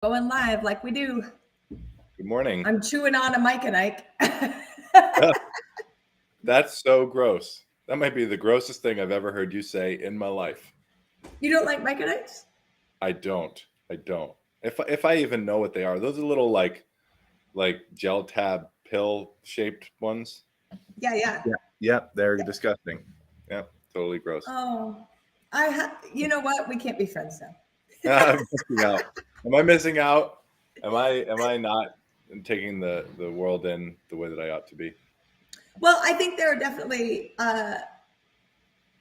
Going live like we do. Good morning. I'm chewing on a Mike and Ike. That's so gross. That might be the grossest thing I've ever heard you say in my life. You don't like Mike and Ikes? I don't. If I even know what they are, those are little like gel tab pill shaped ones. Yeah. Yep, they're disgusting. Yep, totally gross. Oh, you know what? We can't be friends now. I'm missing out. Am I missing out? Am I not taking the world in the way that I ought to be? Well, I think there are definitely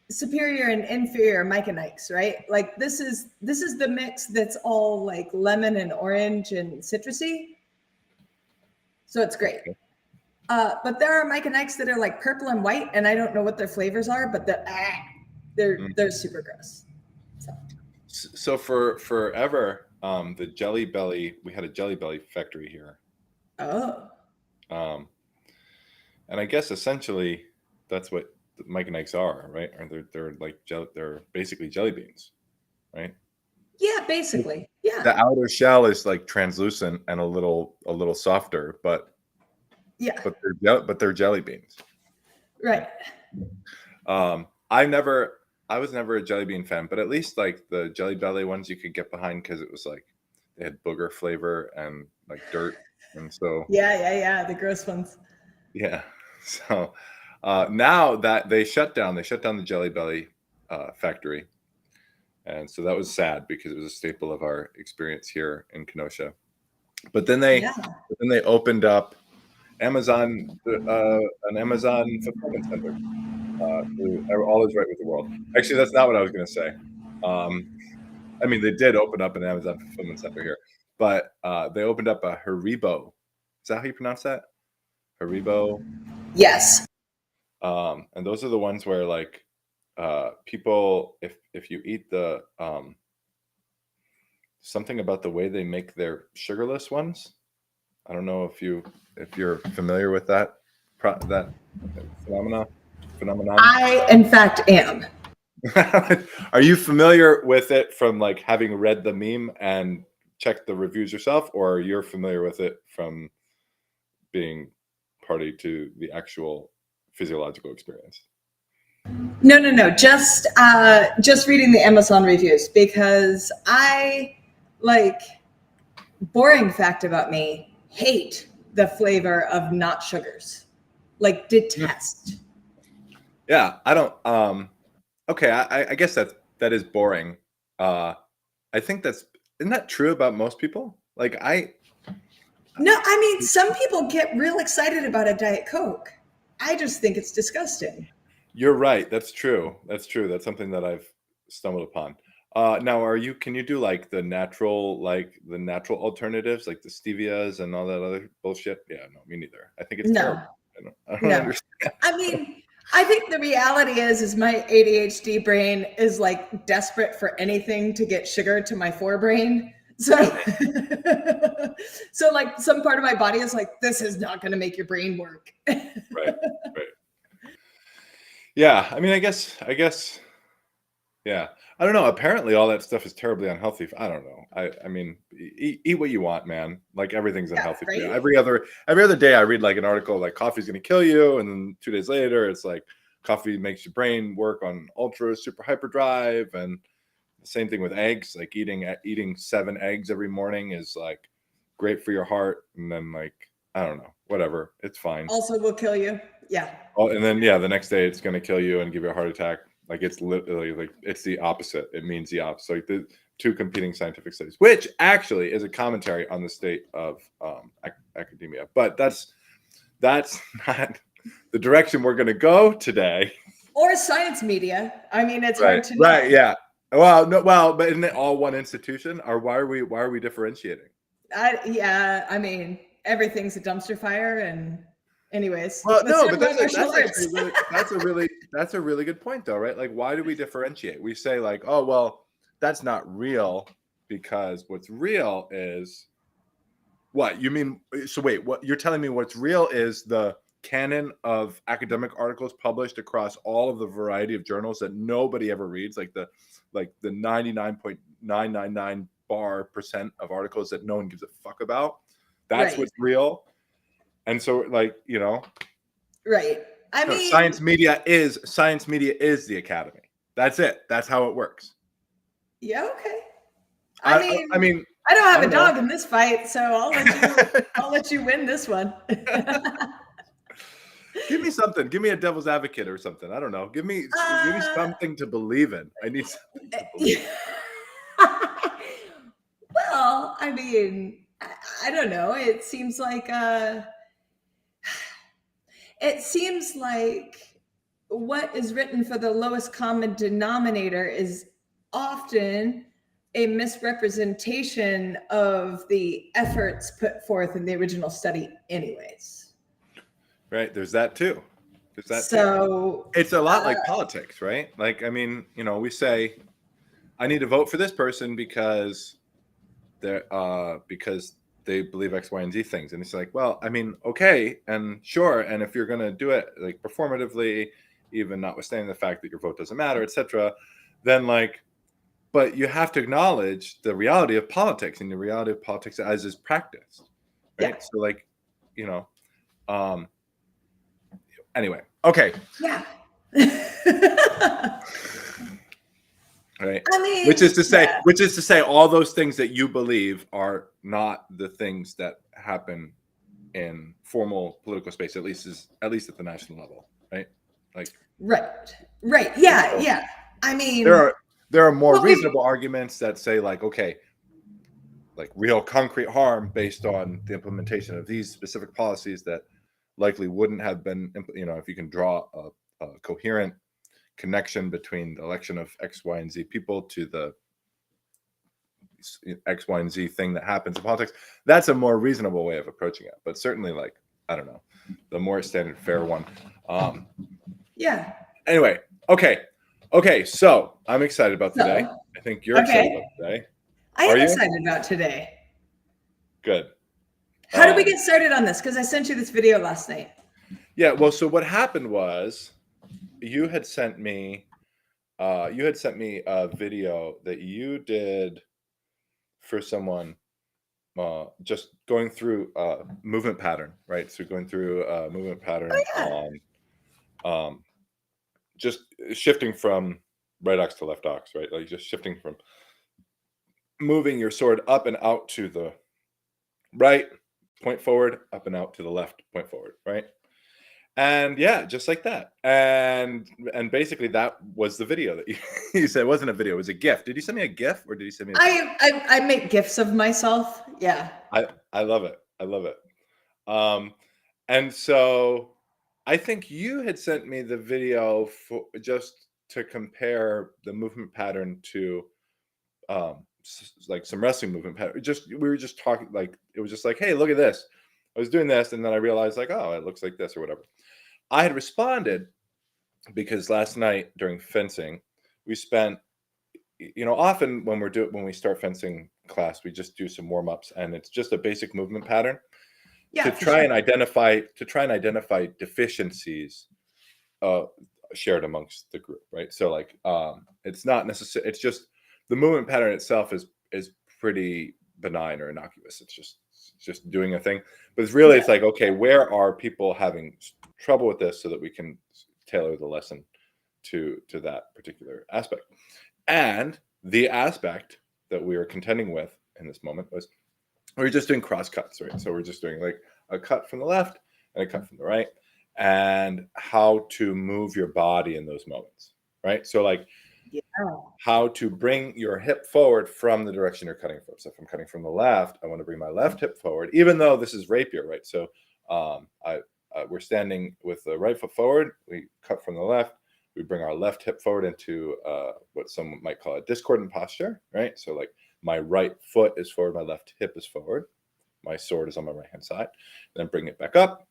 superior and inferior Mike and Ikes, right? Like this is the mix that's all like lemon and orange and citrusy. So it's great. But there are Mike and Ikes that are like purple and white, and I don't know what their flavors are, but they're super gross. So for forever, the Jelly Belly, we had a Jelly Belly factory here. Oh. And I guess essentially that's what Mike and Ike's are, right? Or they're basically jelly beans, right? Yeah, basically. Yeah. The outer shell is like translucent and a little softer, but they're jelly beans. Right. I was never a jelly bean fan, but at least like the Jelly Belly ones you could get behind because it was like they had booger flavor and like dirt, and so yeah, the gross ones. Yeah. So now that they shut down the Jelly Belly factory, and so that was sad because it was a staple of our experience here in Kenosha. But then they opened up an Amazon fulfillment center. All is right with the world. Actually, that's not what I was going to say. I mean, they did open up an Amazon fulfillment center here, but they opened up a Haribo. Is that how you pronounce that? Haribo? Yes. And those are the ones where like people, if you eat the something about the way they make their sugarless ones. I don't know if you're familiar with that phenomenon. I in fact am. Are you familiar with it from like having read the meme and checked the reviews yourself, or you're familiar with it from being party to the actual physiological experience? No. Just reading the Amazon reviews because I boring fact about me, hate the flavor of not sugars. Like detest. Yeah, I don't okay, I guess that is boring. I think isn't that true about most people? No, I mean, some people get real excited about a Diet Coke. I just think it's disgusting. You're right. That's true. That's something that I've stumbled upon. Now, can you do like the natural alternatives, like the stevias and all that other bullshit? Yeah, no, me neither. I think it's terrible. I don't understand. I mean, I think the reality is my ADHD brain is like desperate for anything to get sugar to my forebrain. So like some part of my body is like, this is not going to make your brain work. Right. Yeah. I mean, I guess, yeah. I don't know. Apparently all that stuff is terribly unhealthy. I don't know. I mean, eat what you want, man. Like everything's unhealthy. Right? Every other day I read like an article like coffee's going to kill you. And then 2 days later, it's like coffee makes your brain work on ultra super hyperdrive. And the same thing with eggs, like eating 7 eggs every morning is like great for your heart. And then like, I don't know, whatever. It's fine. Also will kill you. Yeah. Oh, and then, the next day it's going to kill you and give you a heart attack. Like it's literally like it's the opposite. It means the opposite. Like the two competing scientific studies, which actually is a commentary on the state of academia. But that's not the direction we're going to go today. Or science media. I mean, it's hard to know. Right. Yeah. Well, no. Well, but isn't it all one institution? Or why are we differentiating? I mean, everything's a dumpster fire and. Anyways, well, no, but that's a really good point, though, right? Like, why do we differentiate? We say like, oh, well, that's not real because what's real is what you mean. So wait, what you're telling me? What's real is the canon of academic articles published across all of the variety of journals that nobody ever reads, like the 99.999 % of articles that no one gives a fuck about. That's what's real. And so, like, you know, right. I mean, science media is the academy. That's it. That's how it works. Yeah. Okay. I mean, I don't have a dog in this fight, so I'll let you win this one. Give me something. Give me a devil's advocate or something. I don't know. Give me something to believe in. I need something to believe in. Well, I mean, I don't know. It seems like what is written for the lowest common denominator is often a misrepresentation of the efforts put forth in the original study anyways. Right. There's that too. So it's a lot like politics, right? Like, I mean, you know, we say, I need to vote for this person because they believe X, Y, and Z things. And it's like, well, I mean, okay, and sure. And if you're going to do it like performatively, even notwithstanding the fact that your vote doesn't matter, etc., then like, but you have to acknowledge the reality of politics and the reality of politics as is practiced. Right. Yeah. So like, you know, anyway, okay. Yeah. Right. I mean, which is to say all those things that you believe are not the things that happen in formal political space, at least at the national level. Right. Like, right. Yeah. Yeah. I mean, there are more reasonable arguments that say like, okay, like real concrete harm based on the implementation of these specific policies that likely wouldn't have been, you know, if you can draw a coherent connection between the election of X, Y, and Z people to the X, Y, and Z thing that happens in politics, that's a more reasonable way of approaching it. But certainly, like, I don't know, the more standard fair one. Yeah. Anyway, okay. So I'm excited about today. I think you're excited about today. I am excited about today. Good. How did we get started on this? Because I sent you this video last night. Yeah. Well, so what happened was you had sent me a video that you did for someone just going through movement pattern, right? So going through movement pattern on just shifting from right ox to left ox, right? Like just shifting from moving your sword up and out to the right, point forward, up and out to the left, point forward, right? And yeah, just like that. And basically that was the video that you said. It wasn't a video, it was a GIF. Did you send me a GIF or did you send me I make GIFs of myself. Yeah. I love it. I love it. And so I think you had sent me the video for just to compare the movement pattern to like some wrestling movement pattern. We were just talking, like it was just like, hey, look at this. I was doing this and then I realized like, oh, it looks like this or whatever. I had responded because last night during fencing, we spent, you know, often when we start fencing class, we just do some warm-ups and it's just a basic movement pattern to try and identify deficiencies shared amongst the group, right? So like it's not necessary, it's just the movement pattern itself is pretty benign or innocuous. It's just doing a thing, but it's really it's like, okay, where are people having trouble with this so that we can tailor the lesson to that particular aspect. And the aspect that we were contending with in this moment was we're just doing cross cuts, right? So we're just doing like a cut from the left and a cut from the right, and how to move your body in those moments, right? So like how to bring your hip forward from the direction you're cutting from. So if I'm cutting from the left, I want to bring my left hip forward, even though this is rapier, right? So we're standing with the right foot forward. We cut from the left. We bring our left hip forward into what some might call a discordant posture, right? So like my right foot is forward, my left hip is forward. My sword is on my right-hand side. Then bring it back up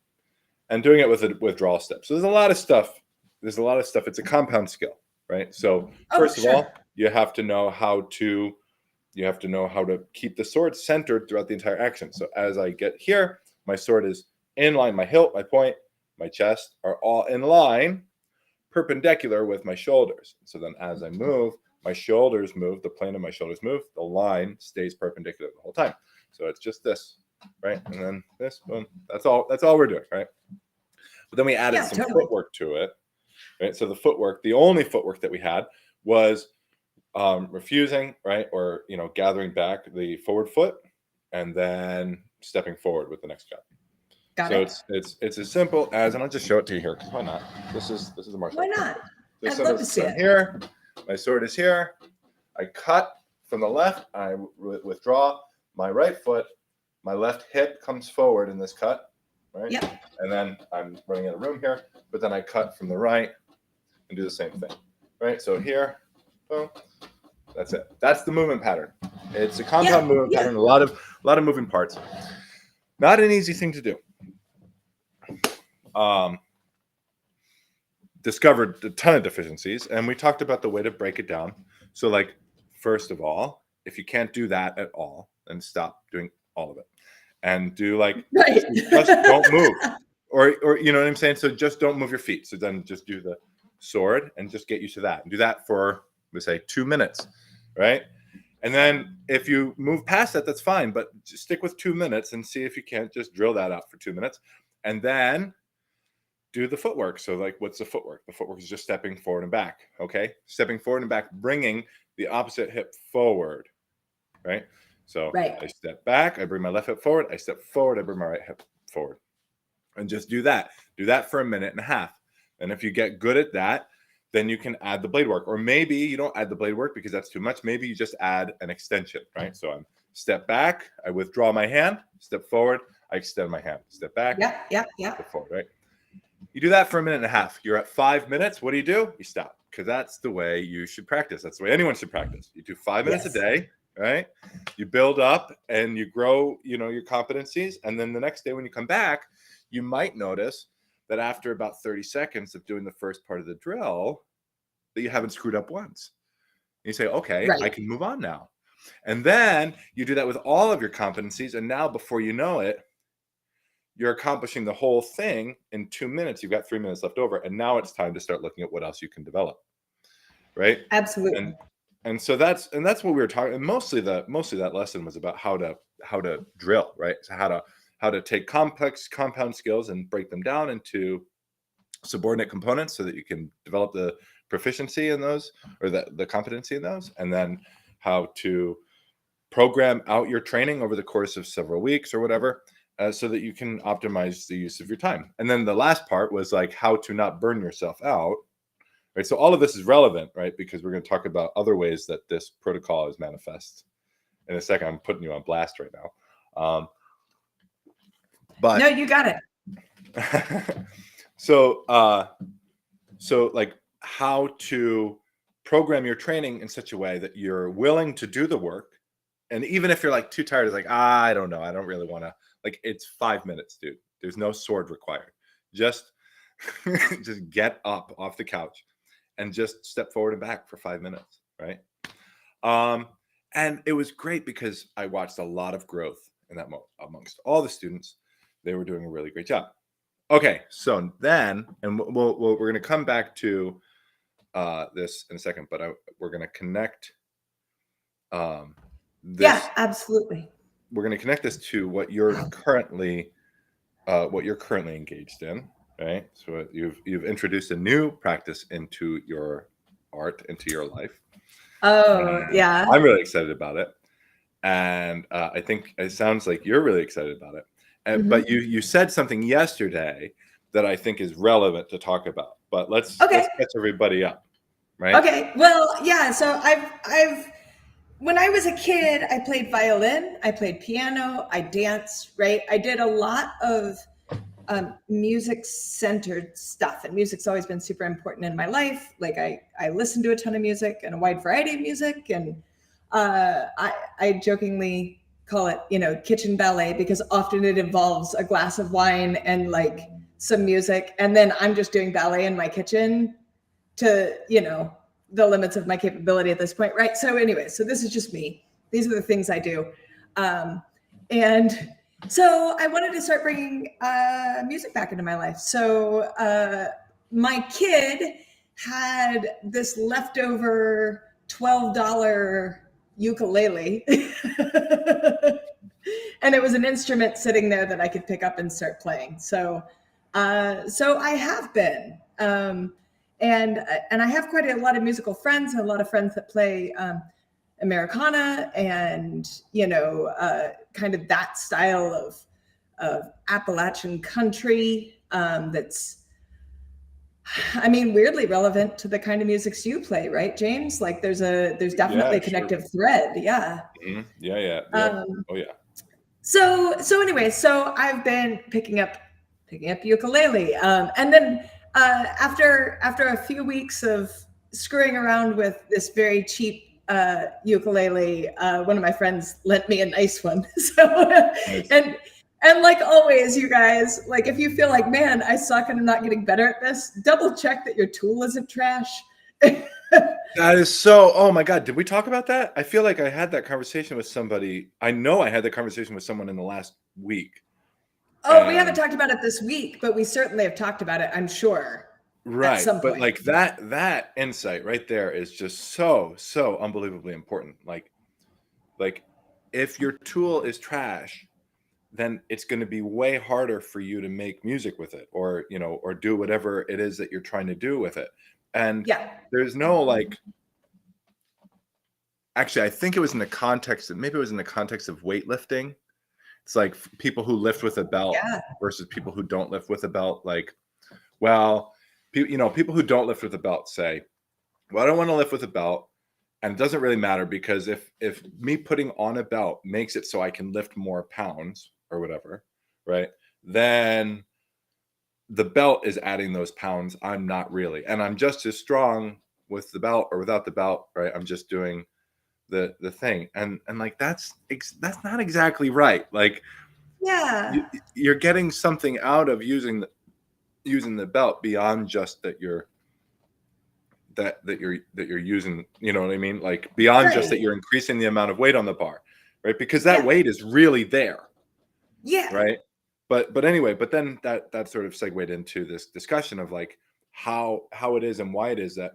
and doing it with a withdrawal step. So there's a lot of stuff. It's a compound skill, right? So first of all, you have to know how to keep the sword centered throughout the entire action. So as I get here, my sword is in line, my hilt, my point, my chest are all in line, perpendicular with my shoulders. So then as I move, my shoulders move, the plane of my shoulders move, the line stays perpendicular the whole time. So it's just this, right? And then this, boom. That's all we're doing, right? But then we added some footwork to it, right? So the footwork, the only footwork that we had was refusing, right? Or, gathering back the forward foot and then stepping forward with the next cut. So it's as simple as, and I'll just show it to you here, because why not? This is a martial art. Why not? I'd love to see it. Here, my sword is here. I cut from the left. I withdraw my right foot. My left hip comes forward in this cut, right? Yep. And then I'm running out of room here, but then I cut from the right and do the same thing, right? So here, boom. That's it. That's the movement pattern. It's a compound movement pattern. A lot of moving parts. Not an easy thing to do. Discovered a ton of deficiencies, and we talked about the way to break it down. So, like, first of all, if you can't do that at all, then stop doing all of it, and do just don't move, or you know what I'm saying. So just don't move your feet. So then just do the sword and just get used to that. And do that for, we say, 2 minutes, right? And then if you move past that, that's fine, but just stick with 2 minutes and see if you can't just drill that out for 2 minutes, and then do the footwork. So, like, what's the footwork? The footwork is just stepping forward and back. Okay, stepping forward and back, bringing the opposite hip forward, right? So I step back, I bring my left hip forward, I step forward, I bring my right hip forward, and just do that. Do that for 1.5 minutes. And if you get good at that, then you can add the blade work. Or maybe you don't add the blade work because that's too much. Maybe you just add an extension, right? So I'm step back, I withdraw my hand, step forward, I extend my hand, step back, step forward, right? You do that for 1.5 minutes. You're at 5 minutes. What do? You stop, because that's the way you should practice. That's the way anyone should practice. You do 5 minutes a day, right? You build up and you grow, your competencies. And then the next day when you come back, you might notice that after about 30 seconds of doing the first part of the drill, that you haven't screwed up once. And you say, okay, I can move on now. And then you do that with all of your competencies. And now, before you know it, you're accomplishing the whole thing in 2 minutes. You've got 3 minutes left over. And now it's time to start looking at what else you can develop. Right? Absolutely. And so that's what we were talking. And mostly that lesson was about how to drill, right? So how to take complex compound skills and break them down into subordinate components so that you can develop the proficiency in those, or the competency in those, and then how to program out your training over the course of several weeks or whatever, so that you can optimize the use of your time. And then the last part was like how to not burn yourself out, right? So all of this is relevant, right? Because we're going to talk about other ways that this protocol is manifest in a second. I'm putting you on blast right now. But no, you got it. So like how to program your training in such a way that you're willing to do the work. And even if you're like too tired, it's like, I don't know, I don't really want to, like, it's 5 minutes, dude. There's no sword required. Just get up off the couch and just step forward and back for 5 minutes, right? And it was great because I watched a lot of growth in that amongst all the students. They were doing a really great job. Okay, so then, and we're going to come back to this in a second, but we're going to connect this. Yeah, absolutely. We're going to connect this to what you're currently engaged in, right? So you've introduced a new practice into your art, into your life. Oh, yeah. I'm really excited about it, and I think it sounds like you're really excited about it. But you said something yesterday that I think is relevant to talk about. But let's catch everybody up, right? Okay. Well, yeah. So I've when I was a kid, I played violin, I played piano, I danced, right? I did a lot of music-centered stuff, and music's always been super important in my life. Like I listen to a ton of music and a wide variety of music, and I jokingly call it, kitchen ballet, because often it involves a glass of wine and like some music, and then I'm just doing ballet in my kitchen to, the limits of my capability at this point, right? So anyway, so this is just me. These are the things I do. And so I wanted to start bringing music back into my life. So my kid had this leftover $12 ukulele. And it was an instrument sitting there that I could pick up and start playing. So I have been, and I have quite a lot of musical friends and a lot of friends that play Americana and, kind of that style of Appalachian country that's, weirdly relevant to the kind of music you play, right, James? Like there's definitely a connective thread. Yeah. Mm-hmm. Yeah. Oh yeah. So anyway, so I've been picking up ukulele. And then after a few weeks of screwing around with this very cheap ukulele, one of my friends lent me a nice one. So nice. And like always, you guys, like if you feel like, man, I suck and I'm not getting better at this, double check that your tool isn't trash. That is so, oh my God. Did we talk about that? I feel like I had that conversation with somebody. I know I had that conversation with someone in the last week. Oh, we haven't talked about it this week, but we certainly have talked about it, I'm sure. Right. At some point. But like that insight right there is just so unbelievably important. Like if your tool is trash, then it's going to be way harder for you to make music with it or do whatever it is that you're trying to do with it. And there's no actually, I think it was in the context of weightlifting. It's like people who lift with a belt versus people who don't lift with a belt. Like, well, people who don't lift with a belt say, well, I don't want to lift with a belt. And it doesn't really matter because if me putting on a belt makes it so I can lift more pounds or whatever, right? Then the belt is adding those pounds. I'm not really. And I'm just as strong with the belt or without the belt, right? I'm just doing the thing. And like, that's not exactly right. Like, you're getting something out of using the belt beyond just that you're using, you know what I mean? Like beyond just that you're increasing the amount of weight on the bar, right? Because that weight is really there. Yeah. Right. But anyway, but then that sort of segued into this discussion of like how it is and why it is that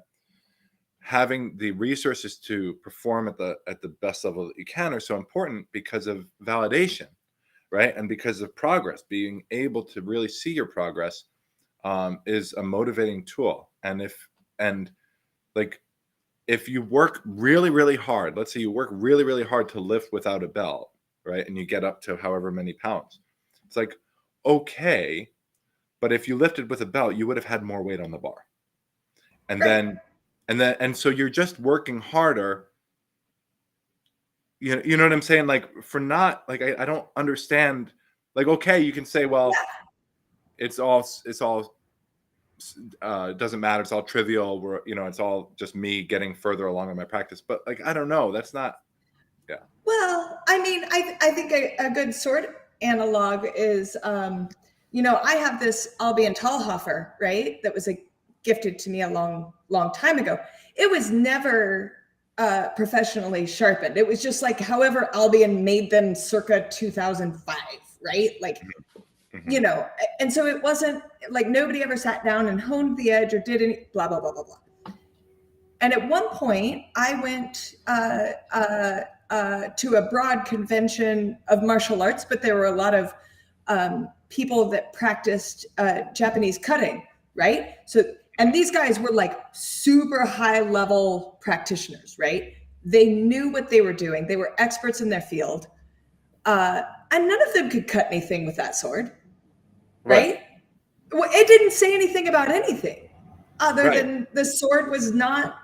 having the resources to perform at the best level that you can are so important because of validation, right? And because of progress, being able to really see your progress is a motivating tool. And if you work really, really hard, let's say you work really, really hard to lift without a belt, right? And you get up to however many pounds. It's like, okay, but if you lifted with a belt, you would have had more weight on the bar. And so you're just working harder. You know what I'm saying? Like for not like, I don't understand. Like, okay, you can say, well, it's all doesn't matter. It's all trivial. It's all just me getting further along in my practice. But like, I don't know. That's not. Yeah. Well, I think a good sword analog is, I have this Albion Tallhofer, right? That was gifted to me a long time ago. It was never professionally sharpened. It was just like however Albion made them circa 2005, right? Like, and so it wasn't like nobody ever sat down and honed the edge or did any blah, blah, blah, blah, blah. And at one point I went to a broad convention of martial arts, but there were a lot of people that practiced Japanese cutting, right? So, and these guys were like super high level practitioners, right? They knew what they were doing. They were experts in their field. And none of them could cut anything with that sword, right? Well, it didn't say anything about anything other than the sword was not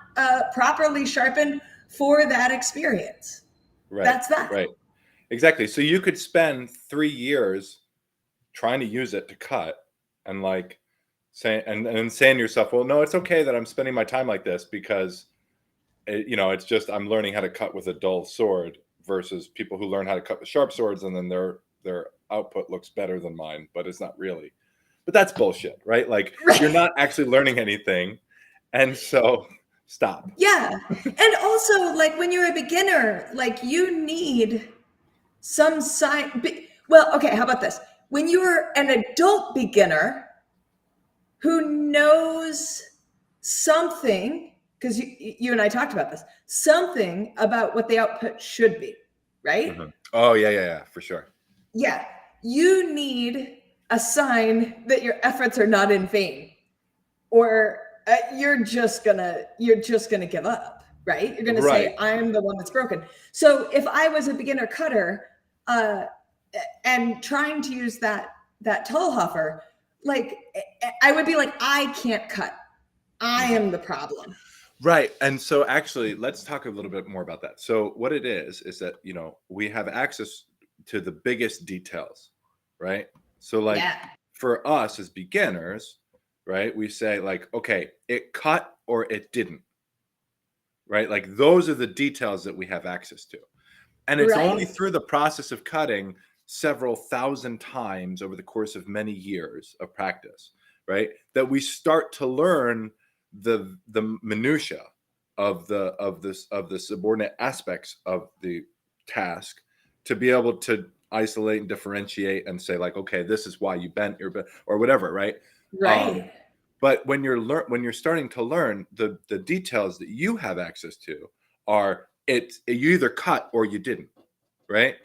properly sharpened for that experience. Right. That's that. Right. Exactly. So you could spend 3 years trying to use it to cut and like saying to yourself, well, no, it's okay that I'm spending my time like this because it's just I'm learning how to cut with a dull sword versus people who learn how to cut with sharp swords and then their output looks better than mine, but it's not really. But that's bullshit, right? Like you're not actually learning anything. And so stop. Yeah. And also like when you're a beginner, like you need some sign. Well, okay. How about this? When you're an adult beginner who knows something because you and I talked about this, something about what the output should be, right? Mm-hmm. Oh, yeah, for sure. Yeah. You need a sign that your efforts are not in vain, or you're just gonna give up, right? You're gonna say, I'm the one that's broken. So if I was a beginner cutter and trying to use that Tallhofer, like I would be like, I can't cut. I am the problem. Right. And so actually, let's talk a little bit more about that. So what it is that, we have access to the biggest details, right? So like for us as beginners, right, we say like, okay, it cut or it didn't, right? Like those are the details that we have access to. And it's only through the process of cutting several thousand times over the course of many years of practice, right, that we start to learn the minutia of the subordinate aspects of the task, to be able to isolate and differentiate and say like, okay, this is why you bent your bent or whatever, right? But when you're starting to learn, the details that you have access to are you either cut or you didn't, right?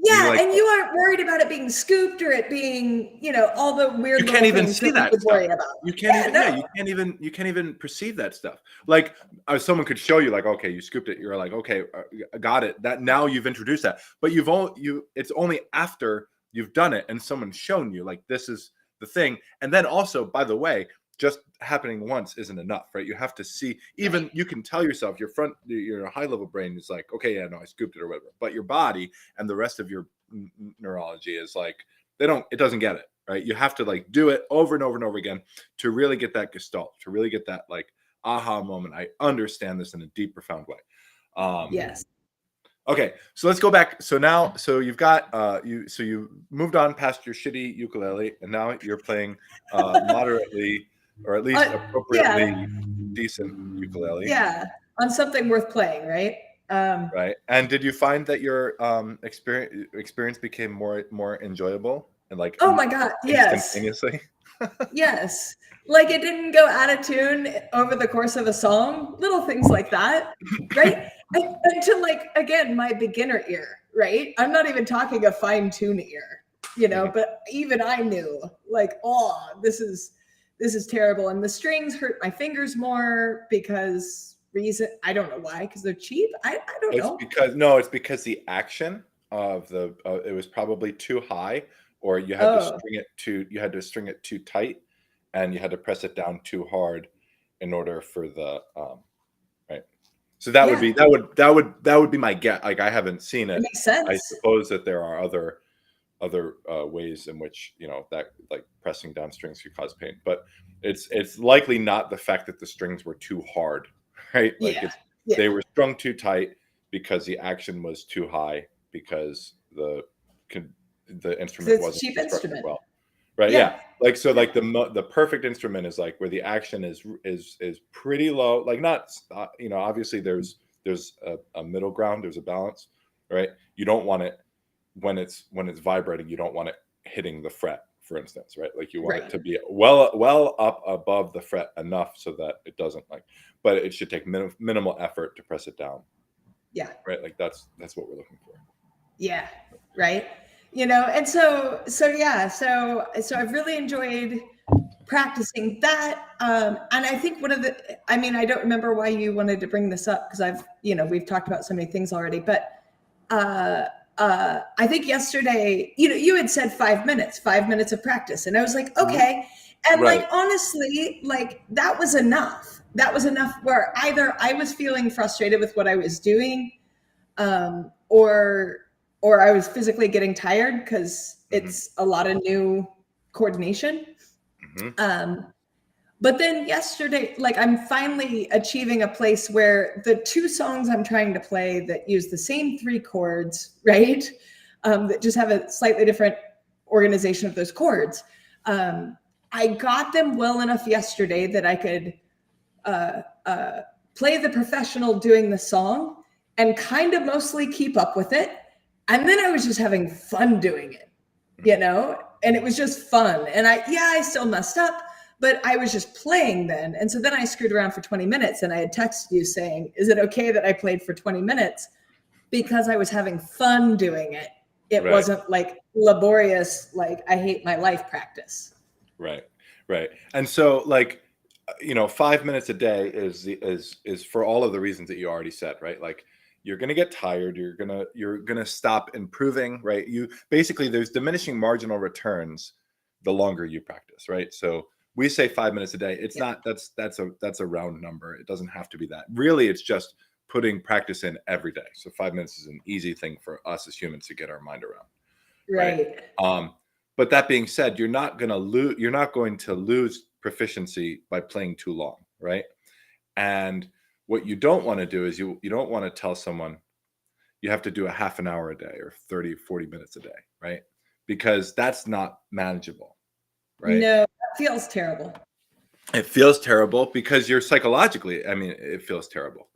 Yeah, and you aren't worried about it being scooped or it being, all the weird. You can't even see that stuff. Worry about. You can't even perceive that stuff. Like someone could show you, like, okay, you scooped it. You're like, okay, I got it. That now you've introduced that, but it's only after you've done it and someone's shown you, like, this is the thing. And then also, by the way, just happening once isn't enough, right? You have to see, even you can tell yourself, your high level brain is like, okay, yeah, no, I scooped it or whatever. But your body and the rest of your neurology is like, it doesn't get it, right? You have to like do it over and over and over again to really get that gestalt, to really get that like aha moment. I understand this in a deep, profound way. Yes. Okay, so let's go back. So now, you've got you moved on past your shitty ukulele, and now you're playing moderately, or at least appropriately decent ukulele. Yeah, on something worth playing, right? Right. And did you find that your experience became more enjoyable and like? Oh my God! Yes. Instantaneously. Yes. Like it didn't go out of tune over the course of a song. Little things like that, right? Until like, again, my beginner ear, right? I'm not even talking a fine-tuned ear, but even I knew like, oh, this is terrible. And the strings hurt my fingers more because I don't know why, because they're cheap. I don't know. It's because the action of it was probably too high, or you had to string it too tight, and you had to press it down too hard in order for the right. So that would be my guess. Like I haven't seen it. It makes sense. I suppose that there are other ways in which that like pressing down strings could cause pain, but it's likely not the fact that the strings were too hard, right? Like they were strung too tight because the action was too high, because the instrument wasn't cheap instrument. Well, right? Yeah. Like so, like the perfect instrument is like where the action is pretty low. Like not obviously there's a middle ground. There's a balance, right? You don't want it when it's vibrating. You don't want it hitting the fret, for instance, right? Like you want it to be well up above the fret enough so that it doesn't but it should take minimal effort to press it down. Yeah. Right. Like that's what we're looking for. Yeah. Right. And so I've really enjoyed practicing that. And I think I don't remember why you wanted to bring this up, because we've talked about so many things already, but I think yesterday, you had said 5 minutes of practice. And I was like, okay. And like, honestly, like that was enough. That was enough where either I was feeling frustrated with what I was doing, or I was physically getting tired because it's a lot of new coordination. But then yesterday, like I'm finally achieving a place where the two songs I'm trying to play that use the same 3 chords, right? That just have a slightly different organization of those chords. I got them well enough yesterday that I could play the professional doing the song and kind of mostly keep up with it. And then I was just having fun doing it, and it was just fun. And I still messed up, but I was just playing then. And so then I screwed around for 20 minutes and I had texted you saying, is it okay that I played for 20 minutes? Because I was having fun doing it. It wasn't like laborious, like I hate my life practice. Right. And so like, 5 minutes a day is for all of the reasons that you already said, right? Like you're going to get tired. You're going to stop improving, right? You basically, there's diminishing marginal returns the longer you practice, right? So we say 5 minutes a day. It's not, that's a round number. It doesn't have to be that. Really, it's just putting practice in every day. So 5 minutes is an easy thing for us as humans to get our mind around. Right. But that being said, you're not going to lose proficiency by playing too long, right? And what you don't want to do is you don't want to tell someone you have to do a half an hour a day or 30, 40 minutes a day, right? Because that's not manageable, right? No, that feels terrible. It feels terrible because you're psychologically, it feels terrible,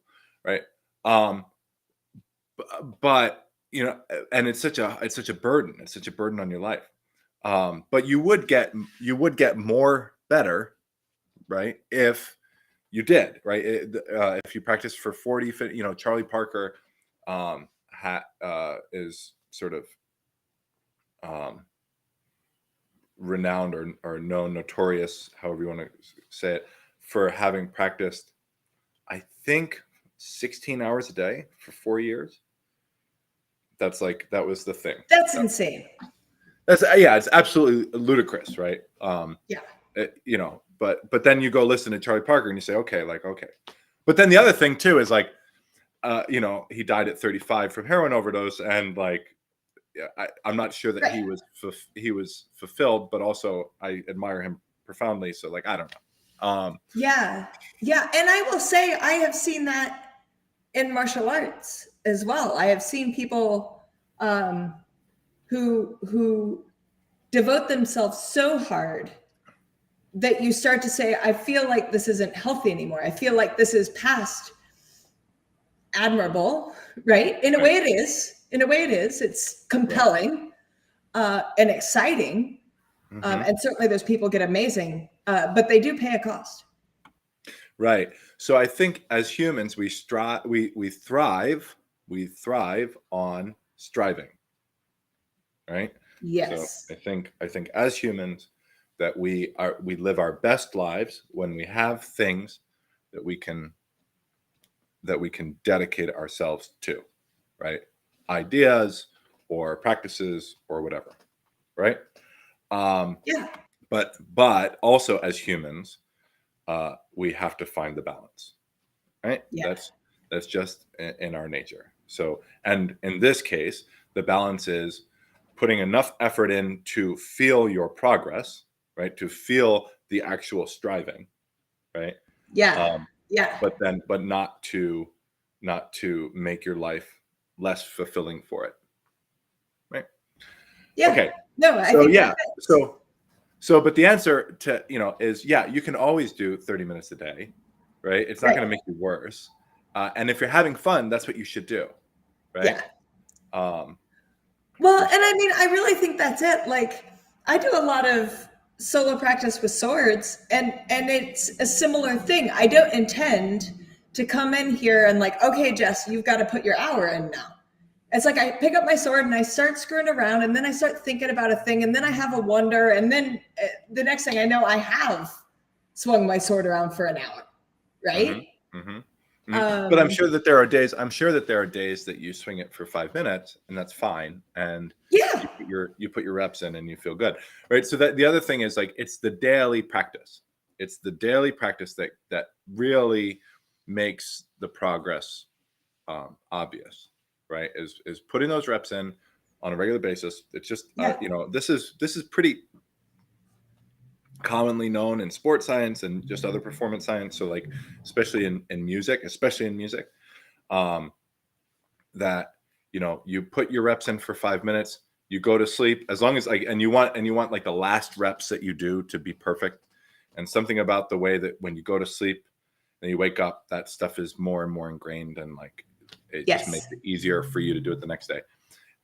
right? But and it's such a burden. It's such a burden on your life. But you would get more better, right? If you did, right? If you practice for 40, Charlie Parker is sort of renowned or known, notorious, however you want to say it, for having practiced, I think, 16 hours a day for 4 years. That was the thing. That's insane. It's absolutely ludicrous, right? But then you go listen to Charlie Parker and you say, okay. But then the other thing too is like, he died at 35 from heroin overdose, and I'm not sure that he was fulfilled, but also I admire him profoundly. So like, I don't know. Yeah. And I will say, I have seen that in martial arts as well. I have seen people who devote themselves so hard that you start to say, I feel like this isn't healthy anymore. I feel like this is past admirable, right? In a way it is. It's compelling and exciting. And certainly those people get amazing, but they do pay a cost. Right. So I think as humans, we thrive on striving. Right. Yes. So I think as humans that we live our best lives when we have things that we can dedicate ourselves to, right? Ideas or practices or whatever, right? But also as humans, we have to find the balance, right? That's just in our nature. So, and in this case, the balance is putting enough effort in to feel your progress, right? To feel the actual striving, right? But not to make your life less fulfilling for it, right? Okay. No, I think but the answer to is you can always do 30 minutes a day, right? It's not going to make you worse, and if you're having fun, that's what you should do, right? Well, and I really think that's it. Like, I do a lot of solo practice with swords, and it's a similar thing. I don't intend to come in here and like, okay, Jess, you've got to put your hour in now. It's like I pick up my sword and I start screwing around, and then I start thinking about a thing, and then I have a wonder, and then the next thing I know, I have swung my sword around for an hour, right? But I'm sure that there are days. That you swing it for 5 minutes, and that's fine. And you put your reps in, and you feel good, right? So that the other thing is like it's the daily practice. It's the daily practice that really makes the progress obvious, right? Is putting those reps in on a regular basis. It's just this is pretty commonly known in sports science and just other performance science. So like, especially in music, that, you put your reps in for 5 minutes, you go to sleep, as long as and you want like the last reps that you do to be perfect. And something about the way that when you go to sleep and you wake up, that stuff is more and more ingrained, and like, it just makes it easier for you to do it the next day.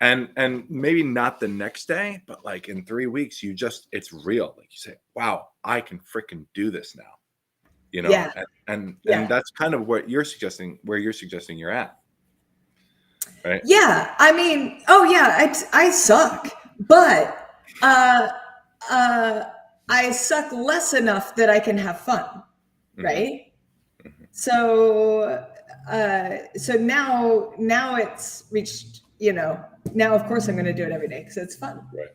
and maybe not the next day, but like in 3 weeks, it's real. Like you say, wow, I can freaking do this now, Yeah. and that's kind of what you're suggesting, where you're suggesting you're at. Right. Yeah. I mean, oh yeah, I suck, but I suck less enough that I can have fun. Right. Mm-hmm. So now it's reached, now of course I'm going to do it every day because it's fun. Right.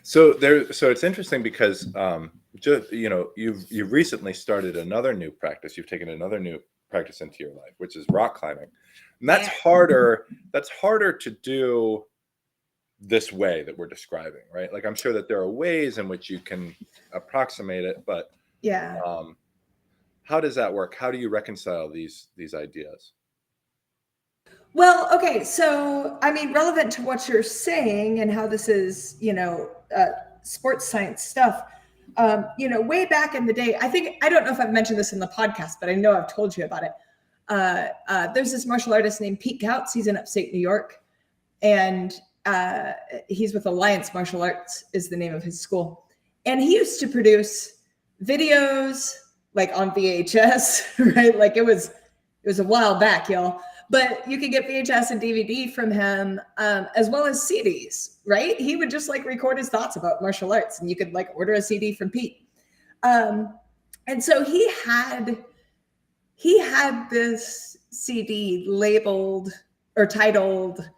So it's interesting because, you've recently started another new practice. You've taken another new practice into your life, which is rock climbing. And that's harder. That's harder to do this way that we're describing, right? Like, I'm sure that there are ways in which you can approximate it, but how does that work? How do you reconcile these ideas? Well, okay. So, I mean, relevant to what you're saying and how this is, sports science stuff, way back in the day, I don't know if I've mentioned this in the podcast, but I know I've told you about it. There's this martial artist named Pete Gouts. He's in upstate New York, and he's with Alliance Martial Arts is the name of his school. And he used to produce videos like on VHS, right? Like it was a while back, y'all. But you could get VHS and DVD from him, as well as CDs, right? He would just like record his thoughts about martial arts, and you could like order a CD from Pete. And so he had this CD labeled or titled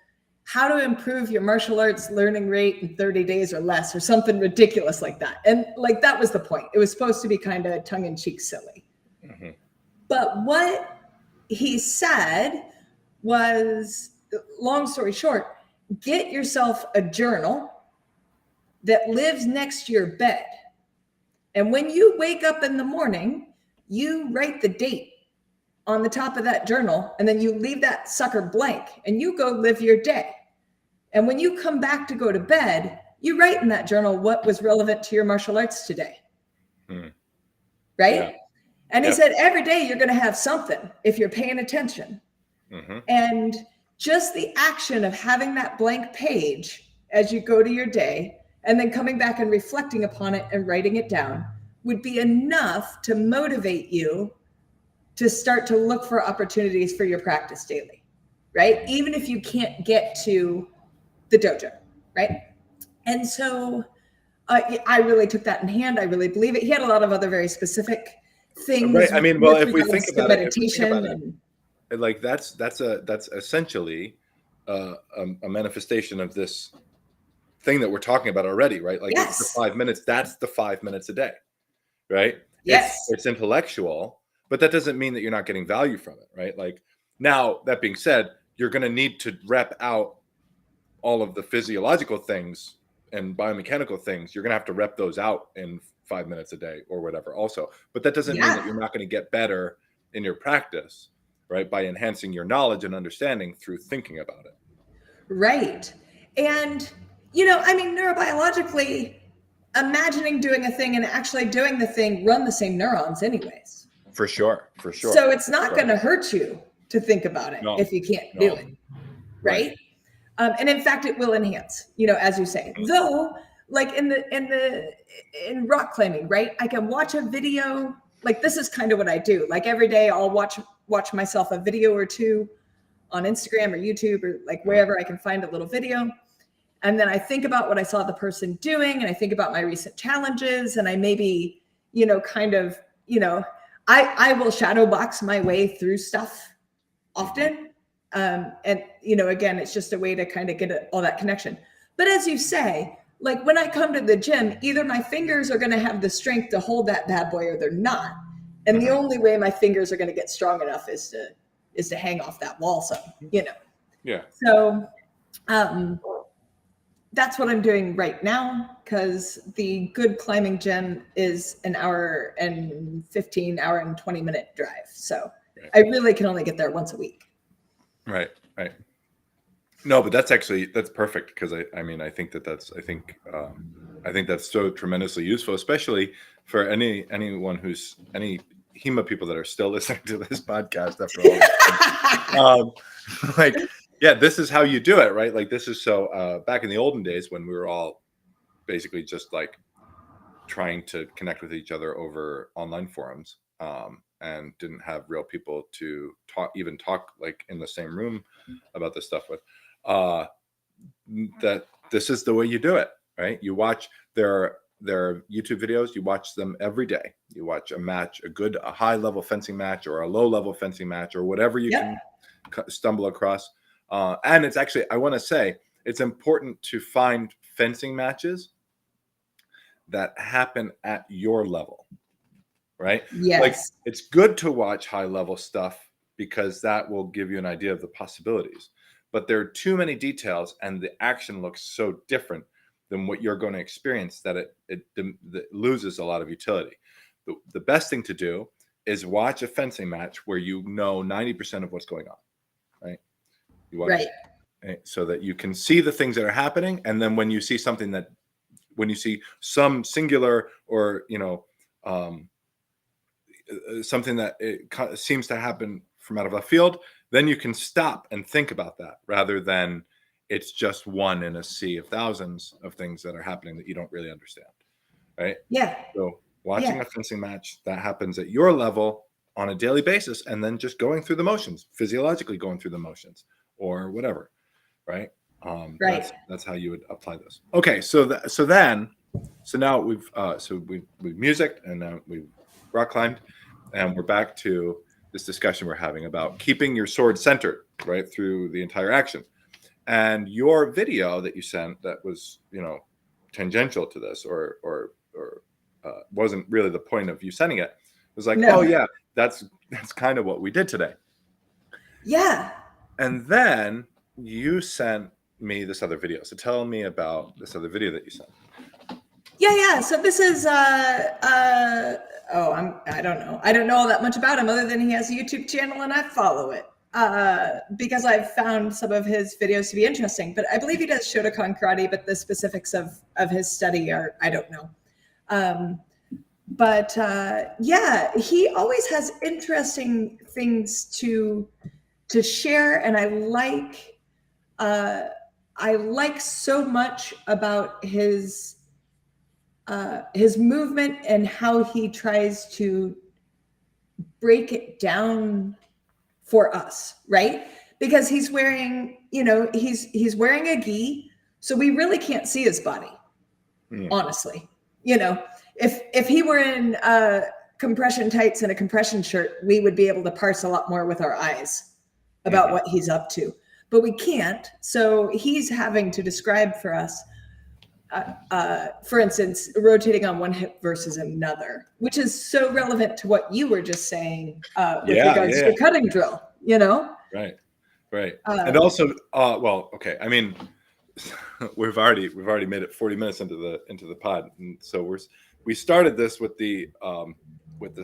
"How to Improve Your Martial Arts Learning Rate in 30 Days or Less," or something ridiculous like that. And like that was the point. It was supposed to be kind of tongue-in-cheek silly. Mm-hmm. But what he said was, long story short, get yourself a journal that lives next to your bed. And when you wake up in the morning, you write the date on the top of that journal, and then you leave that sucker blank and you go live your day. And when you come back to go to bed, you write in that journal what was relevant to your martial arts today. Right? Yeah. And he said, every day you're going to have something if you're paying attention. Mm-hmm. And just the action of having that blank page as you go to your day and then coming back and reflecting upon it and writing it down would be enough to motivate you to start to look for opportunities for your practice daily, right? Even if you can't get to the dojo, right? And so I really took that in hand. I really believe it. He had a lot of other very specific things. Right. I mean, well, if we think about meditation, like that's essentially a manifestation of this thing that we're talking about already, right? Like it's the 5 minutes. That's the 5 minutes a day, right? Yes. It's intellectual, but that doesn't mean that you're not getting value from it, right? Like now, that being said, you're going to need to rep out all of the physiological things and biomechanical things. You're going to have to rep those out in 5 minutes a day or whatever also. But that doesn't mean that you're not going to get better in your practice, right? By enhancing your knowledge and understanding through thinking about it. Right. And, I mean, neurobiologically, imagining doing a thing and actually doing the thing run the same neurons anyways. For sure. So it's not going to hurt you to think about it if you can't do it. Right. And in fact, it will enhance, as you say, though, like in rock climbing, right? I can watch a video. Like this is kind of what I do. Like every day I'll watch myself a video or two on Instagram or YouTube or like wherever I can find a little video. And then I think about what I saw the person doing, and I think about my recent challenges, and I maybe, I will shadow box my way through stuff often. And, again, it's just a way to kind of get all that connection. But as you say, like when I come to the gym, either my fingers are going to have the strength to hold that bad boy or they're not. And the only way my fingers are going to get strong enough is to hang off that wall some, Yeah. So that's what I'm doing right now, because the good climbing gym is an hour and 20 minute drive. So I really can only get there once a week. Right. No, but that's perfect, because I think that's so tremendously useful, especially for any HEMA people that are still listening to this podcast after all. Yeah, this is how you do it, right? Like this is so back in the olden days when we were all basically just like trying to connect with each other over online forums, and didn't have real people to talk like in the same room about this stuff with, that this is the way you do it, right? You watch their YouTube videos, you watch them every day. You watch a match, a high level fencing match or a low level fencing match or whatever you can stumble across. And it's actually, I want to say, it's important to find fencing matches that happen at your level, right? Yes. Like it's good to watch high level stuff because that will give you an idea of the possibilities. But there are too many details and the action looks so different than what you're going to experience that it loses a lot of utility. The best thing to do is watch a fencing match where you know 90% of what's going on, right? You watch so that you can see the things that are happening. And then when you see something when you see some singular or, something that seems to happen from out of left field, then you can stop and think about that rather than it's just one in a sea of thousands of things that are happening that you don't really understand, right? Yeah. So watching a fencing match that happens at your level on a daily basis and then just going through the motions, physiologically going through the motions or whatever, right? That's how you would apply this. Okay, so now we've musiced and we've rock climbed, and we're back to this discussion we're having about keeping your sword centered right through the entire action. And your video that you sent that was tangential to this or wasn't really the point of you sending it was like, oh yeah, that's kind of what we did today. Yeah. And then you sent me this other video. So tell me about this other video that you sent. Yeah. So this is I don't know. I don't know all that much about him other than he has a YouTube channel and I follow it because I've found some of his videos to be interesting. But I believe he does Shotokan karate, but the specifics of his study I don't know. He always has interesting things to share, and I like so much about his movement and how he tries to break it down for us, right? Because he's wearing, he's wearing a gi, so we really can't see his body, honestly. If he were in compression tights and a compression shirt, we would be able to parse a lot more with our eyes about what he's up to. But we can't, so he's having to describe for us, for instance, rotating on one hip versus another, which is so relevant to what you were just saying with regards to your cutting drill, Right. And also, okay. I mean, we've already made it 40 minutes into the pod, and so we started this with the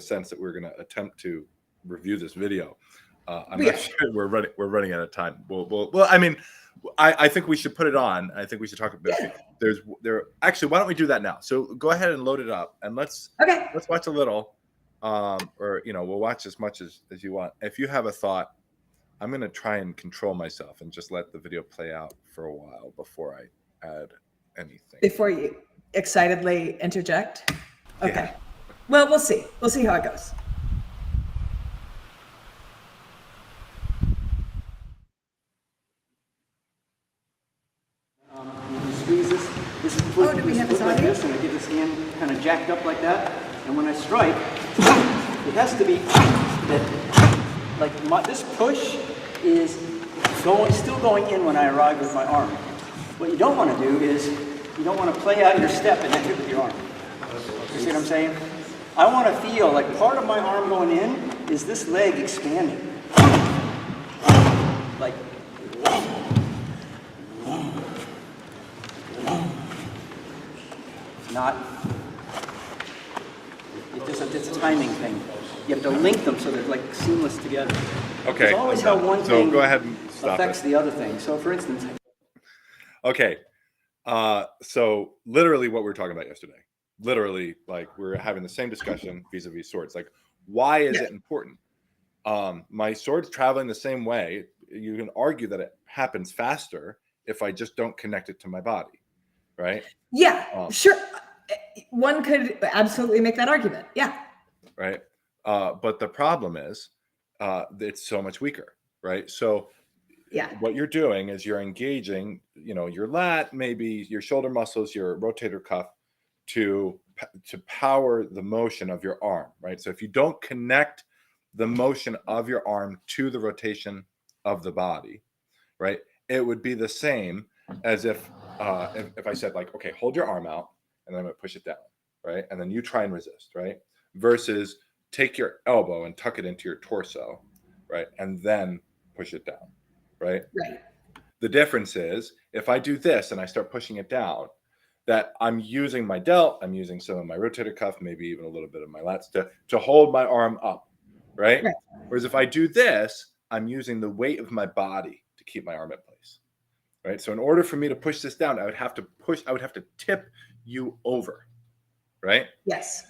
sense that we're going to attempt to review this video. I'm not sure we're running out of time. Well, I mean, I think we should put it on. I think we should talk about it. Actually, why don't we do that now? So go ahead and load it up, and let's watch a little, or we'll watch as much as you want. If you have a thought, I'm going to try and control myself and just let the video play out for a while before I add anything. Before you excitedly interject? Okay. Yeah. Well, we'll see. We'll see how it goes. Squeeze this. This is do we have this like audio? this, and I get this hand kind of jacked up like that. And when I strike, it has to be that this push is still going in when I arrive with my arm. What you don't want to do is you don't want to play out your step and then hit with your arm. You see what I'm saying? I want to feel like part of my arm going in is this leg expanding. Like. Not. It's a timing thing. You have to link them so they're like seamless together. Okay. It's always how one thing go ahead and stop affects the other thing. So, for instance. Okay. So literally what we were talking about yesterday. Literally, like we're having the same discussion vis-a-vis swords. Like, why is it important? My sword's traveling the same way. you can argue that it happens faster if I just don't connect it to my body, right? Yeah, sure. One could absolutely make that argument. Yeah. Right. But the problem is it's so much weaker, right? So what you're doing is you're engaging, your lat, maybe your shoulder muscles, your rotator cuff to power the motion of your arm, right? So if you don't connect the motion of your arm to the rotation of the body, right, it would be the same as if I said, like, okay, hold your arm out, and then I'm going to push it down, right? And then you try and resist, right? Versus take your elbow and tuck it into your torso, right? And then push it down, right? Right. The difference is if I do this and I start pushing it down, that I'm using my delt, I'm using some of my rotator cuff, maybe even a little bit of my lats to hold my arm up, right? Whereas if I do this, I'm using the weight of my body to keep my arm in place, right? So in order for me to push this down, I would have to tip you over, right? Yes.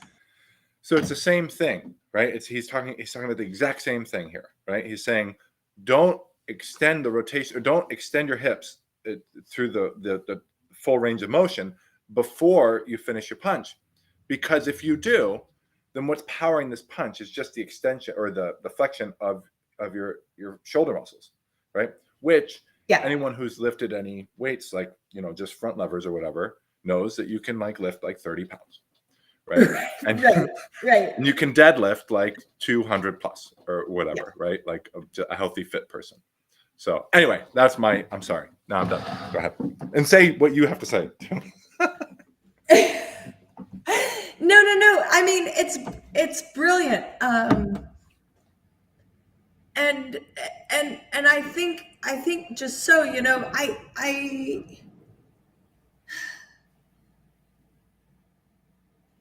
So it's the same thing, right? He's talking about the exact same thing here, right? He's saying, don't extend the rotation, or don't extend your hips through the full range of motion before you finish your punch, because if you do, then what's powering this punch is just the extension or the flexion of your shoulder muscles, right? Which anyone who's lifted any weights, like just front levers or whatever, knows that you can like lift like 30 pounds, right? And right. And you can deadlift like 200 plus or whatever, right? Like a healthy fit person. So anyway, I'm sorry. Now I'm done. Go ahead and say what you have to say. No. I mean, it's brilliant. And I think just so,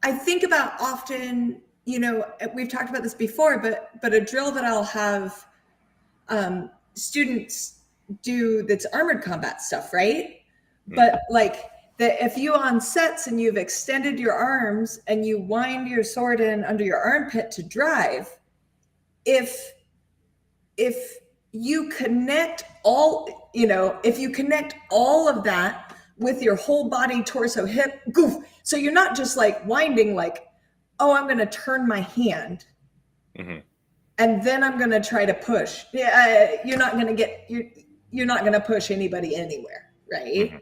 I think about often, we've talked about this before, but a drill that I'll have students do that's armored combat stuff, right? But like if you on sets and you've extended your arms and you wind your sword in under your armpit to drive, if you connect all, if you connect all of that with your whole body, torso, hip, goof. So you're not just like winding like, oh, I'm going to turn my hand. Mm-hmm. And then I'm going to try to push. You're not going to push anybody anywhere, right? Mm-hmm.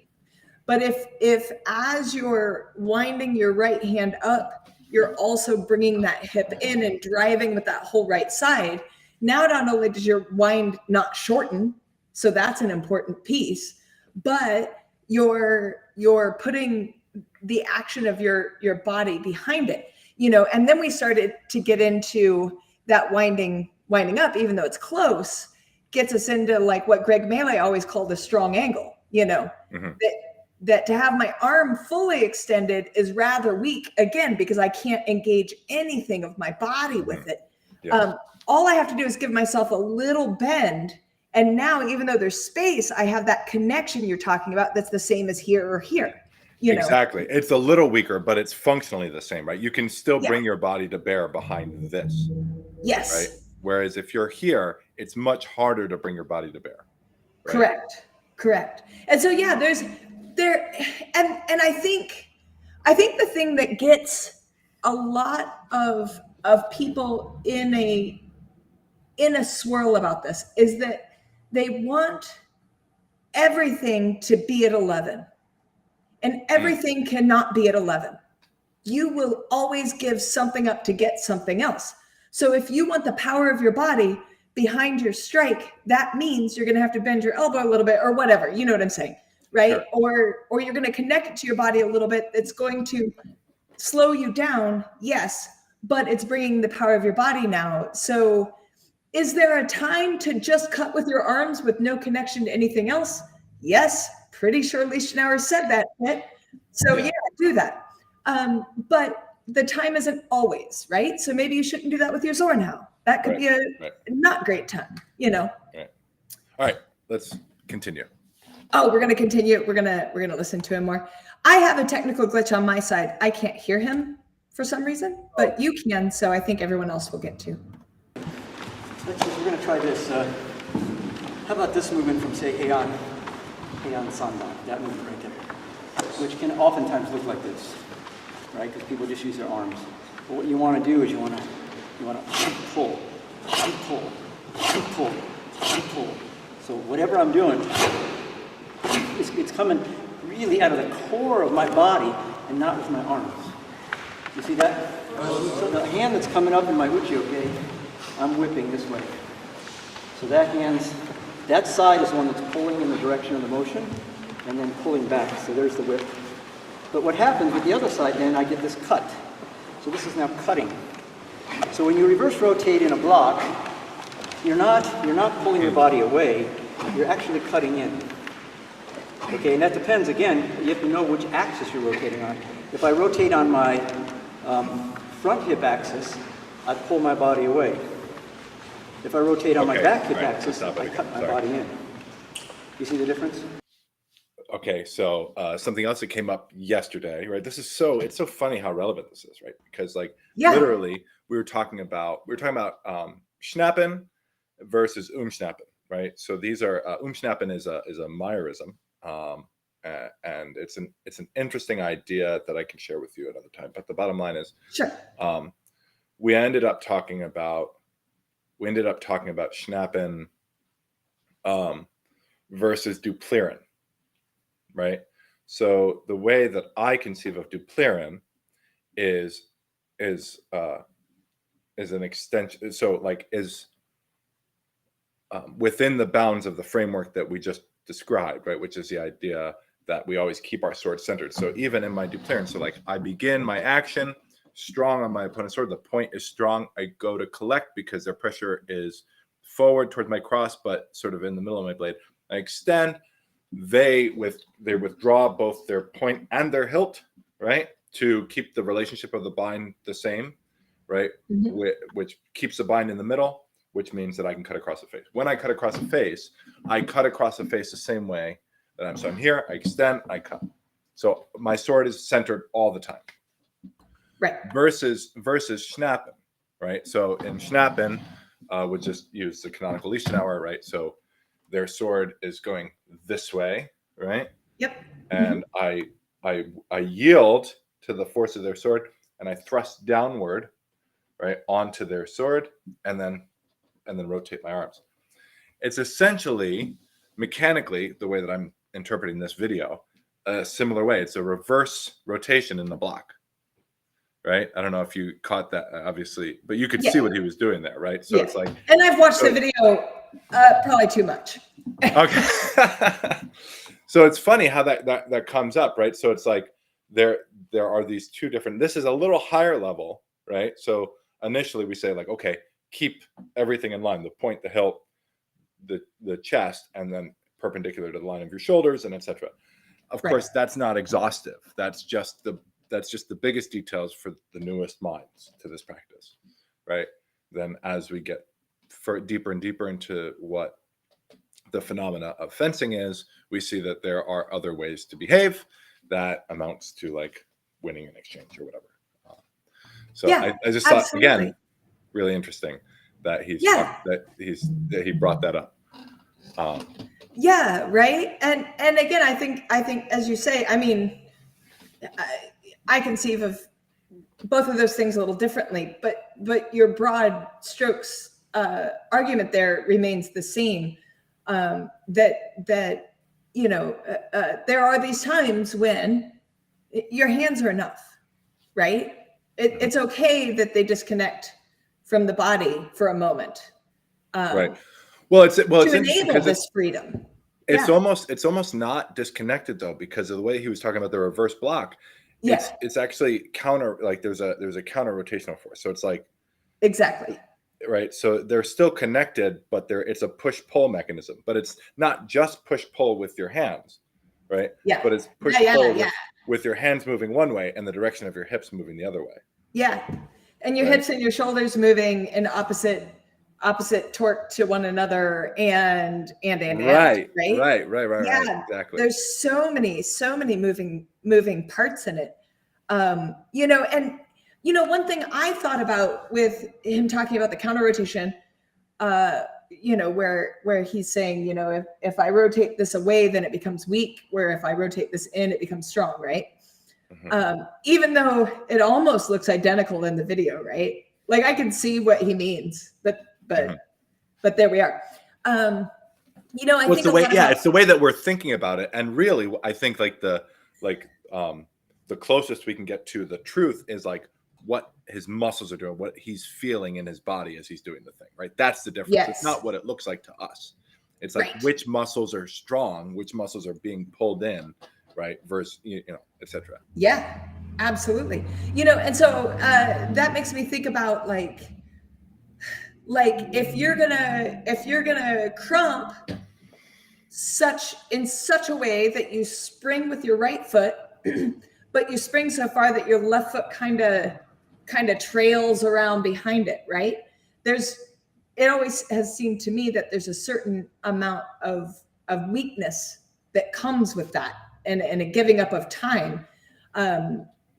But if as you're winding your right hand up, you're also bringing that hip in and driving with that whole right side. Now, not only does your wind not shorten, so that's an important piece, but you're putting the action of your body behind it, and then we started to get into that winding up, even though it's close, gets us into like what Greg Melee always called a strong angle, mm-hmm. that to have my arm fully extended is rather weak, again, because I can't engage anything of my body with it. Yeah. All I have to do is give myself a little bend. And now, even though there's space, I have that connection you're talking about that's the same as here or here. Exactly. It's a little weaker, but it's functionally the same, right? You can still bring your body to bear behind this. Yes. Right. Whereas if you're here, it's much harder to bring your body to bear. Right? Correct. And so, and I think the thing that gets a lot of people in a swirl about this is that they want everything to be at 11. And everything cannot be at 11. You will always give something up to get something else. So if you want the power of your body behind your strike, that means you're going to have to bend your elbow a little bit or whatever. You know what I'm saying, right? Sure. Or you're going to connect it to your body a little bit. It's going to slow you down, yes, but it's bringing the power of your body now. So is there a time to just cut with your arms with no connection to anything else? Yes. Pretty sure Lichtenauer said that. So do that. But the time isn't always, right? So maybe you shouldn't do that with your Zornhau. That could be a not great time, Right. All right, let's continue. Oh, we're going to continue. We're going to listen to him more. I have a technical glitch on my side. I can't hear him for some reason, but you can. So I think everyone else will get to. We're going to try this. How about this movement from, say, Heian Sandan, that movement right there, which can oftentimes look like this, right? Because people just use their arms. But what you want to do is you want to pull, pull, pull, pull. So whatever I'm doing, it's coming really out of the core of my body and not with my arms. You see that? So the hand that's coming up in my uchi-oke, I'm whipping this way. So that side is the one that's pulling in the direction of the motion and then pulling back. So there's the whip. But what happens with the other side then, I get this cut. So this is now cutting. So when you reverse rotate in a block, you're not pulling your body away, you're actually cutting in. Okay, and that depends, again, you have to know which axis you're rotating on. If I rotate on my front hip axis, I pull my body away. If I rotate on my back hip axis, I cut my body in. You see the difference? Okay, so something else that came up yesterday, right? It's so funny how relevant this is, right? Because literally we were talking about schnappen versus umschnappen, right? So these are umschnappen is a Meyerism, and it's an interesting idea that I can share with you another time. But the bottom line is, sure. We ended up talking about schnappen versus duplieren. Right. So the way that I conceive of duplieren is an extension. So is within the bounds of the framework that we just described, right? Which is the idea that we always keep our sword centered. So even in my duplieren, so I begin my action strong on my opponent's sword. The point is strong. I go to collect because their pressure is forward towards my cross, but sort of in the middle of my blade. I extend. They withdraw both their point and their hilt, right, to keep the relationship of the bind the same, right, which keeps the bind in the middle, which means that I can cut across the face. When I cut across the face, I cut across the face the same way that I'm here, I extend, I cut. So my sword is centered all the time. Right. Versus schnappen, right? So in schnappen, we'll just use the canonical Lichtenauer, right? So their sword is going this way, right? Yep. And I yield to the force of their sword, and I thrust downward, right, onto their sword, and then rotate my arms. It's essentially mechanically the way that I'm interpreting this video, a similar way. It's a reverse rotation in the block, right? I don't know if you caught that, obviously, but you could see what he was doing there, right? So it's and I've watched the video probably too much. Okay. So it's funny how that comes up, right? So it's there are these two different, this is a little higher level, right? So initially we say okay, keep everything in line, the point, the hilt, the chest, and then perpendicular to the line of your shoulders, and etc. Of course, that's not exhaustive. That's just the biggest details for the newest minds to this practice, right? Then as we get deeper and deeper into what the phenomena of fencing is, we see that there are other ways to behave that amounts to winning an exchange or whatever. I just thought, again, really interesting that he brought that up. Yeah, right. And again, I think as you say, I mean, I conceive of both of those things a little differently, but your broad strokes argument there remains the same. That there are these times when your hands are enough, right? It's okay that they disconnect from the body for a moment, right? Well, it's enable this freedom. It's almost not disconnected though, because of the way he was talking about the reverse block. It's actually counter, there's a counter rotational force. So it's exactly. Right. So they're still connected, but it's a push-pull mechanism. But it's not just push-pull with your hands, right? Yeah. But it's push-pull with your hands moving one way and the direction of your hips moving the other way. Yeah. And your hips and your shoulders moving in opposite torque to one another and right. Yeah. Exactly. There's so many moving parts in it. One thing I thought about with him talking about the counter rotation where he's saying, if I rotate this away, then it becomes weak, where if I rotate this in, it becomes strong, right? Even though it almost looks identical in the video, right? Like I can see what he means, but there we are. I think it's the way, it's the way that we're thinking about it. And really, I think the closest we can get to the truth is like what his muscles are doing, what he's feeling in his body as he's doing the thing, right? That's the difference. Yes. It's not what it looks like to us. It's like which muscles are strong, which muscles are being pulled in, right? Versus, etc. Yeah, absolutely. And so that makes me think about like if you're gonna crump in such a way that you spring with your right foot, but you spring so far that your left foot kind of trails around behind it, right? It always has seemed to me that there's a certain amount of weakness that comes with that, and a giving up of time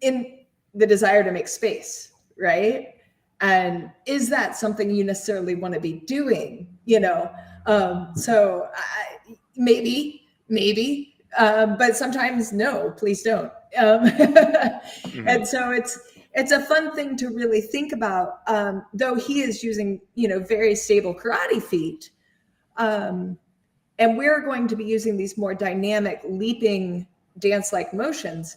in the desire to make space, right? And is that something you necessarily want to be doing? So maybe, but sometimes no, please don't. And so it's a fun thing to really think about. Though he is using, very stable karate feet, and we're going to be using these more dynamic, leaping, dance-like motions.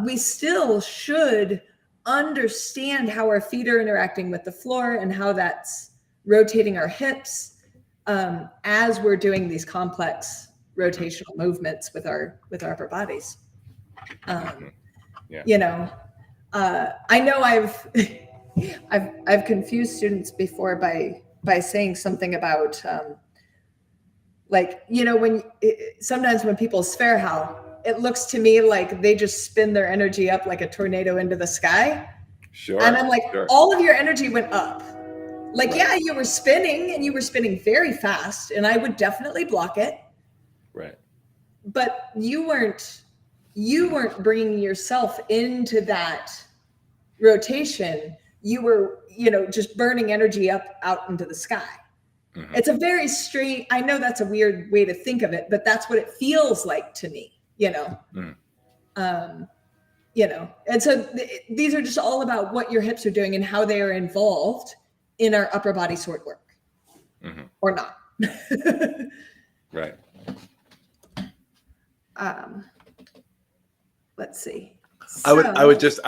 We still should understand how our feet are interacting with the floor and how that's rotating our hips as we're doing these complex rotational movements with our upper bodies. I know I've confused students before by saying something about sometimes when people sverhal, it looks to me like they just spin their energy up like a tornado into the sky. Sure. And I'm like, all of your energy went up. Like, right. Yeah, you were spinning, and you were spinning very fast, and I would definitely block it. Right. But you weren't bringing yourself into that rotation. You were, just burning energy out into the sky. Mm-hmm. It's a very strange, I know that's a weird way to think of it, but that's what it feels like to me, Mm-hmm. And so these are just all about what your hips are doing and how they are involved in our upper body sword work, mm-hmm. or not. Right. Let's see. I would just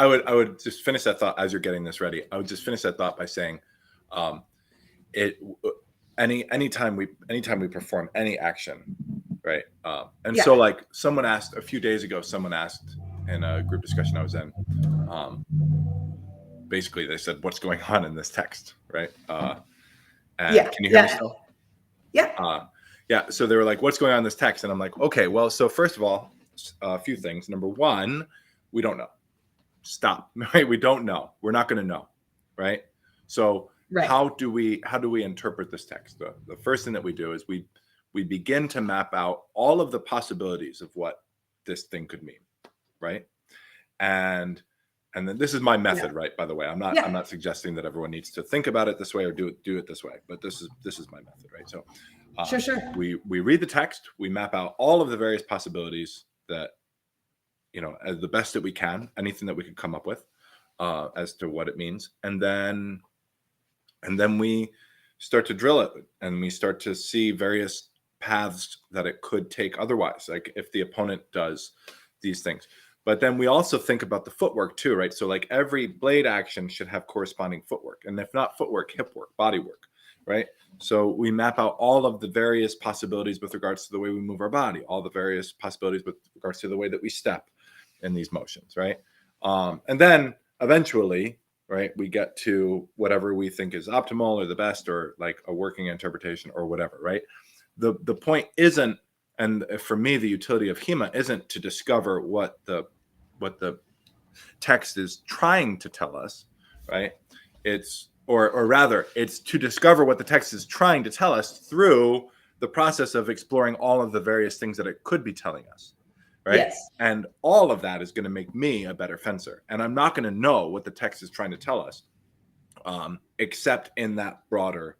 finish that thought as you're getting this ready. I would just finish that thought by saying, anytime we perform any action, right? So like someone asked a few days ago, in a group discussion I was in, basically they said, what's going on in this text, right? Can you hear me still? Yeah. So they were like, what's going on in this text? And I'm like, okay, well, so first of all, a few things. Number one, we don't know. Stop, right? We don't know. We're not going to know, right? So how do we interpret this text? The first thing that we do is we begin to map out all of the possibilities of what this thing could mean, right? And then this is my method, right? By the way, I'm not suggesting that everyone needs to think about it this way or do it this way, but this is my method, right? So sure. We read the text, we map out all of the various possibilities that, as the best that we can, anything that we could come up with as to what it means, and then we start to drill it, and we start to see various paths that it could take otherwise, like if the opponent does these things. But then we also think about the footwork too, right? So like every blade action should have corresponding footwork, and if not footwork, hip work, body work, right? So we map out all of the various possibilities with regards to the way we move our body, all the various possibilities with regards to the way that we step in these motions, right? And then eventually, right, we get to whatever we think is optimal or the best, or like a working interpretation or whatever, right? The point isn't, and for me, the utility of HEMA isn't to discover what the text is trying to tell us, right? Or rather, it's to discover what the text is trying to tell us through the process of exploring all of the various things that it could be telling us, right? Yes. And all of that is going to make me a better fencer. And I'm not going to know what the text is trying to tell us, except in that broader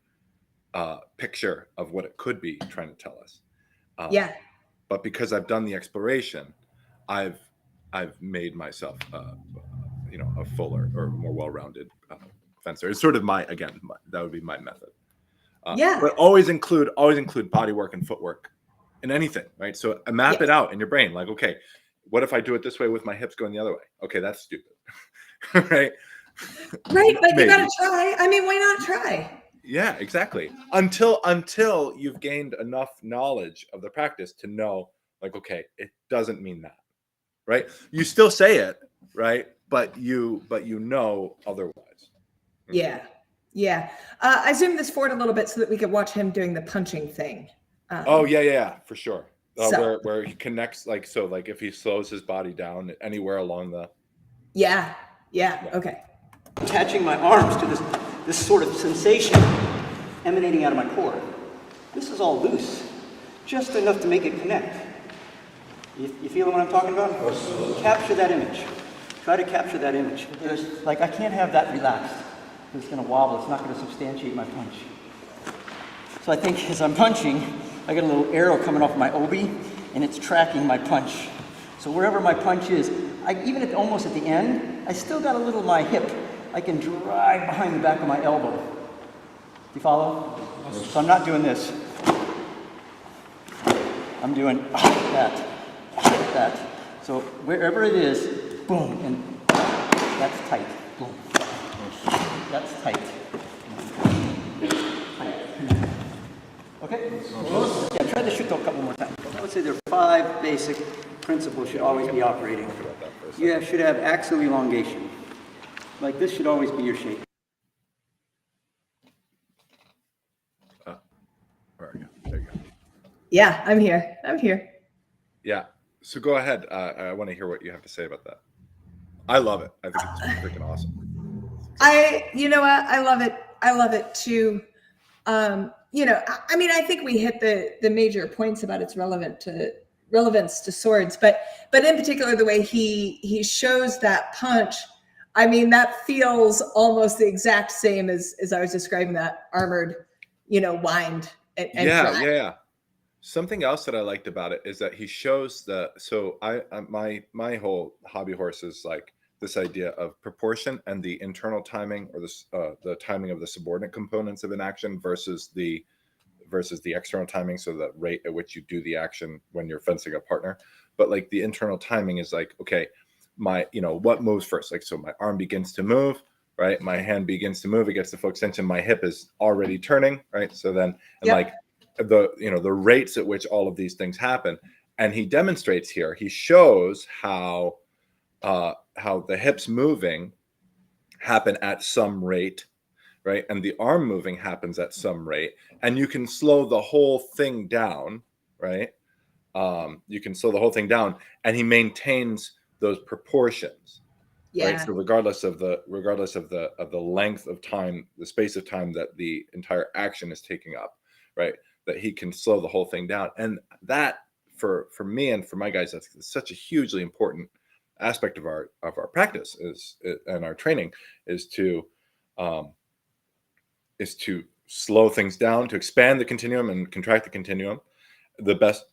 picture of what it could be trying to tell us. Yeah. But because I've done the exploration, I've made myself, a fuller or more well-rounded fencer. It's sort of that would be my method. But always include body work and footwork in anything, right? So map it out in your brain. Like, okay, what if I do it this way with my hips going the other way? Okay, that's stupid, right? Right, but you gotta try. I mean, why not try? Yeah, exactly. Until you've gained enough knowledge of the practice to know, like, okay, it doesn't mean that, right? You still say it, right? But you know otherwise. Yeah. I zoomed this forward a little bit so that we could watch him doing the punching thing. For sure. So. Where he connects, like if he slows his body down anywhere along the. Yeah. Okay. Attaching my arms to this sort of sensation emanating out of my core. This is all loose, just enough to make it connect. You feeling what I'm talking about? Capture that image. Try to capture that image. I can't have that relaxed. It's going to wobble. It's not going to substantiate my punch. So I think as I'm punching, I get a little arrow coming off my obi, and it's tracking my punch. So wherever my punch is, even if almost at the end, I still got a little of my hip. I can drive behind the back of my elbow. You follow? So I'm not doing this. I'm doing that. So wherever it is, boom, and that's tight. Boom. That's tight. Okay? Yeah, try to shoot a couple more times. I would say there are 5 basic principles should always be operating. You should have axial elongation. Like this should always be your shape. There you go. Yeah, I'm here. Yeah. So go ahead. I want to hear what you have to say about that. I love it. I think it's freaking awesome. I love it too. I think we hit the major points about its relevance to swords, but in particular, the way he shows that punch, I mean, that feels almost the exact same as I was describing that armored, wind and yeah. Something else that I liked about it is that he shows my whole hobby horse is like this idea of proportion and the internal timing or the timing of the subordinate components of an action versus the external timing. So the rate at which you do the action when you're fencing a partner, but like the internal timing is like, okay, what moves first? Like, so my arm begins to move, right? My hand begins to move. It gets the full extension. My hip is already turning, right? So then, the rates at which all of these things happen. And he demonstrates here, he shows how the hips moving happen at some rate, right? And the arm moving happens at some rate. And you can slow the whole thing down, right? You can slow the whole thing down, and he maintains those proportions. Yeah. Right? So regardless of the length of time, the space of time that the entire action is taking up, right? That he can slow the whole thing down. And that for me and for my guys, that's such a hugely important aspect of our practice and our training is to slow things down, to expand the continuum and contract the continuum the best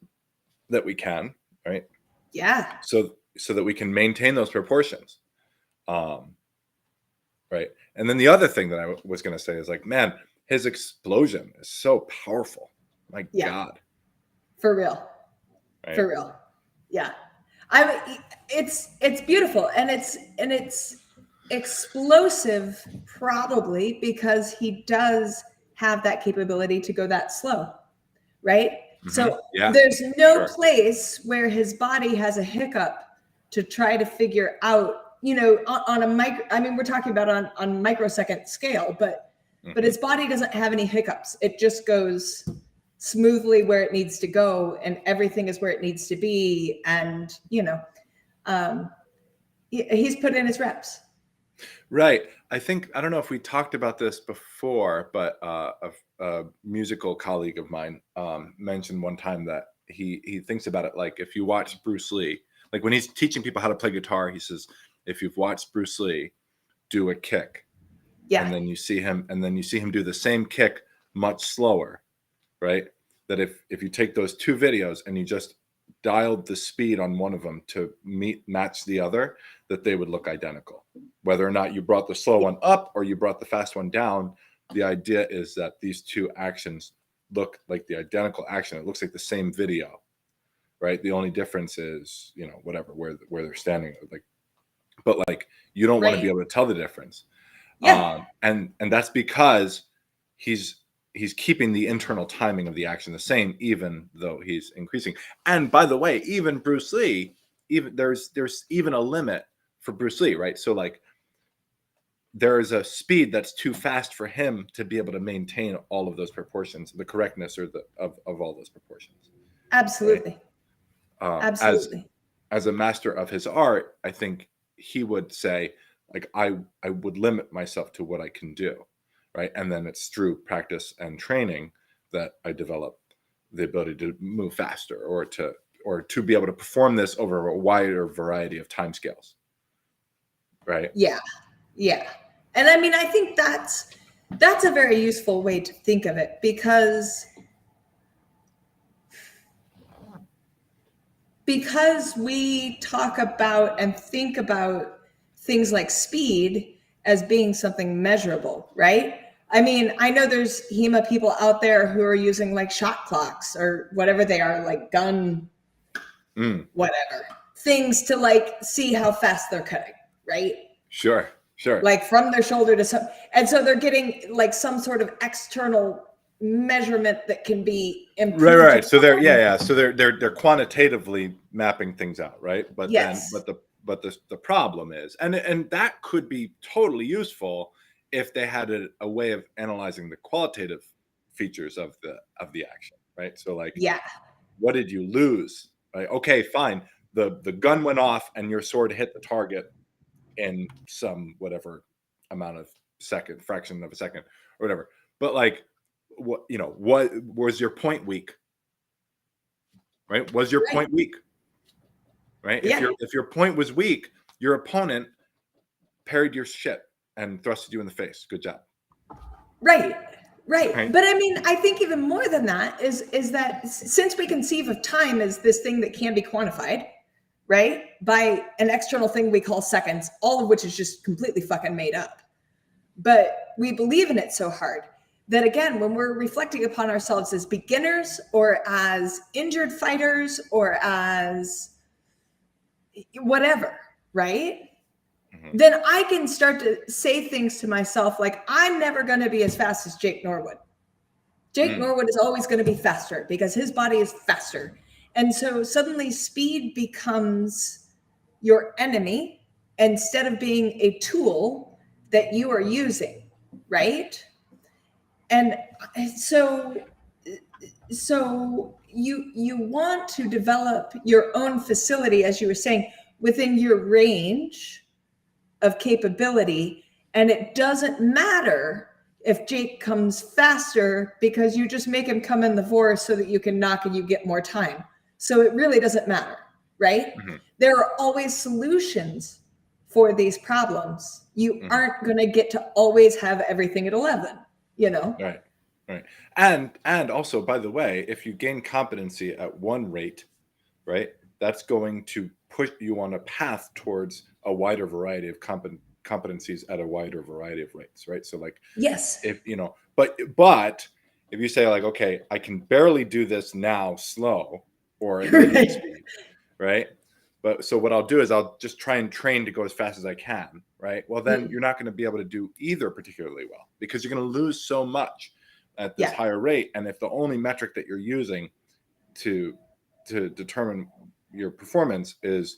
that we can, right? Yeah. So that we can maintain those proportions. Right. And then the other thing that I was going to say is like, man, his explosion is so powerful. My God. For real. Right? For real. Yeah. It's beautiful, and it's explosive, probably because he does have that capability to go that slow, right? Mm-hmm. So there's no place where his body has a hiccup to try to figure out, on a micro. I mean, we're talking about on microsecond scale, but his body doesn't have any hiccups. It just goes smoothly where it needs to go, and everything is where it needs to be. And he's put in his reps. Right. I don't know if we talked about this before, but a musical colleague of mine mentioned one time that he thinks about it like if you watch Bruce Lee, like when he's teaching people how to play guitar, he says, if you've watched Bruce Lee do a kick, and then you see him do the same kick much slower, right? That if you take those two videos and you just dialed the speed on one of them to match the other, that they would look identical. Whether or not you brought the slow one up or you brought the fast one down, the idea is that these two actions look like the identical action. It looks like the same video, right? The only difference is, you know, whatever, where they're standing, like, but like, you don't want to be able to tell the difference. Yeah. And that's because he's keeping the internal timing of the action the same, even though he's increasing. And by the way, even Bruce Lee, even there's even a limit for Bruce Lee, right? So like, there is a speed that's too fast for him to be able to maintain all of those proportions, the correctness or of all those proportions. Absolutely. Right? Absolutely. As a master of his art, I think he would say, like, I would limit myself to what I can do, right? And then it's through practice and training that I develop the ability to move faster or to be able to perform this over a wider variety of timescales, right? Yeah. Yeah. And I mean, I think that's a very useful way to think of it, because we talk about and think about things like speed as being something measurable, right? I mean, I know there's HEMA people out there who are using like shot clocks or whatever they are, like gun, whatever, things to like see how fast they're cutting, right? Sure. Like from their shoulder to some, and so they're getting like some sort of external measurement that can be improved. Right. So they're quantitatively mapping things out, right? But yes. But the problem is, and that could be totally useful if they had a way of analyzing the qualitative features of the action, right? So like, what did you lose? Right? Okay, fine. The gun went off and your sword hit the target in some whatever amount of fraction of a second or whatever. But like, what was your point weak? Right? Was your point weak? Right? If your point was weak, your opponent parried your shit and thrusted you in the face. Good job. Right. But I mean, I think even more than that is that since we conceive of time as this thing that can be quantified, right, by an external thing we call seconds, all of which is just completely fucking made up. But we believe in it so hard that, again, when we're reflecting upon ourselves as beginners or as injured fighters or as whatever, right? Mm-hmm. Then I can start to say things to myself like, I'm never going to be as fast as Jake Norwood. Jake Norwood is always going to be faster because his body is faster. And so suddenly speed becomes your enemy instead of being a tool that you are using, right? And so you want to develop your own facility, as you were saying, within your range of capability. And it doesn't matter if Jake comes faster because you just make him come in the vor so that you can knock and you get more time. So it really doesn't matter, right? Mm-hmm. There are always solutions for these problems. You aren't going to get to always have everything at 11, you know? Right. And also, by the way, if you gain competency at one rate, right, that's going to push you on a path towards a wider variety of competencies at a wider variety of rates, right? So like, yes, if you know, but if you say like, okay, I can barely do this now slow or at medium speed, right? But so what I'll do is I'll just try and train to go as fast as I can, right? Well, then you're not going to be able to do either particularly well because you're going to lose so much at this higher rate. And if the only metric that you're using to determine your performance is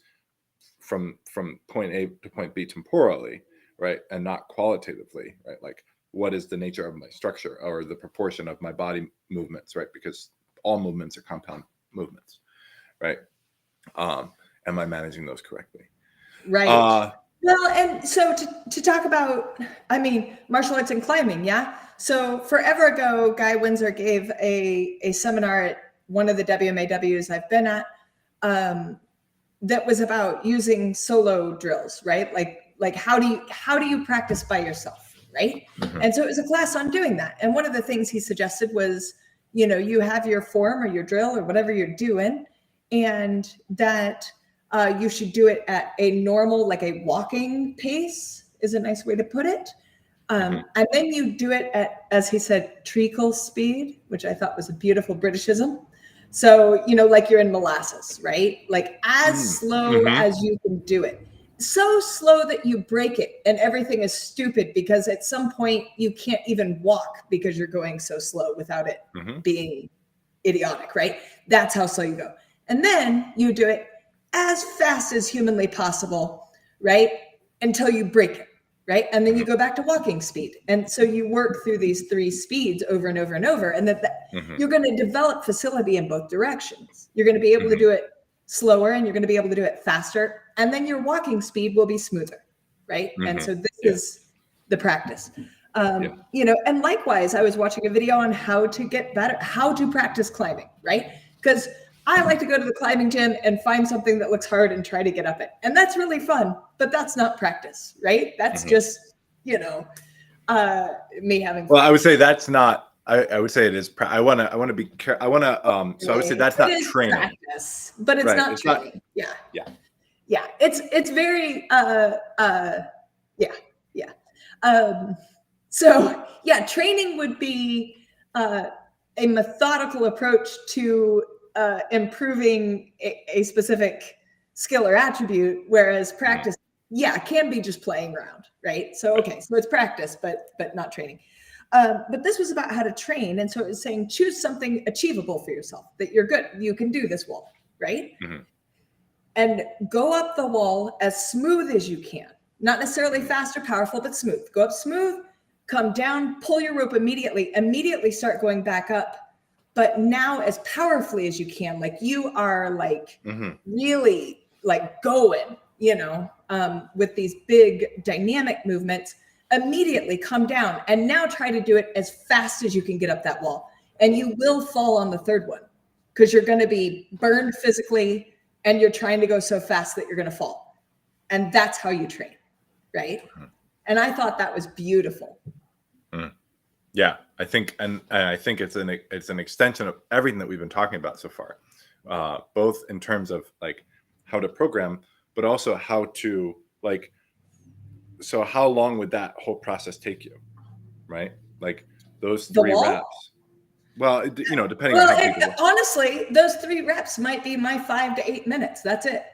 from point A to point B temporally, right, and not qualitatively, right? Like, what is the nature of my structure or the proportion of my body movements, right? Because all movements are compound movements, right? Am I managing those correctly? Right. Well, and so to talk about, I mean, martial arts and climbing, yeah? So forever ago, Guy Windsor gave a seminar at one of the WMAWs I've been at that was about using solo drills, right? Like how do you practice by yourself? right? And so it was a class on doing that. And one of the things he suggested was, you have your form or your drill or whatever you're doing, and that you should do it at a normal, like a walking pace is a nice way to put it. And then you do it at, as he said, treacle speed, which I thought was a beautiful Britishism. So, like you're in molasses, right? Like as slow as you can do it. So slow that you break it and everything is stupid, because at some point you can't even walk because you're going so slow without it being idiotic, right? That's how slow you go. And then you do it as fast as humanly possible, right? Until you break it, right? And then you go back to walking speed. And so you work through these 3 speeds over and over and over. And that you're going to develop facility in both directions. You're going to be able to do it slower and you're going to be able to do it faster. And then your walking speed will be smoother, right? And so this is the practice. And likewise, I was watching a video on how to get better, how to practice climbing, right? Because I like to go to the climbing gym and find something that looks hard and try to get up it. And that's really fun, but that's not practice, right? That's just, me having fun. Well, I would say that's not, I would say it is. I want to be careful. So I would say that's not training. Practice, but it's not training. Yeah. It's very, so yeah, training would be a methodical approach to improving a specific skill or attribute, whereas practice, can be just playing around, right? So, so it's practice, but not training. But this was about how to train. And so it was saying, choose something achievable for yourself, that you're good. You can do this wall, right? And go up the wall as smooth as you can. Not necessarily fast or powerful, but smooth. Go up smooth, come down, pull your rope immediately start going back up. But now as powerfully as you can, like you are like really like going, with these big dynamic movements. Immediately come down and now try to do it as fast as you can get up that wall. And you will fall on the 3rd one because you're going to be burned physically and you're trying to go so fast that you're going to fall. And that's how you train, right? And I thought that was beautiful. Yeah, I think, and I think it's an extension of everything that we've been talking about so far, both in terms of like how to program, but also how to like. So how long would that whole process take you, right? Like those 3 reps. Well, depending on how people. Honestly, those 3 reps might be my 5 to 8 minutes. That's it.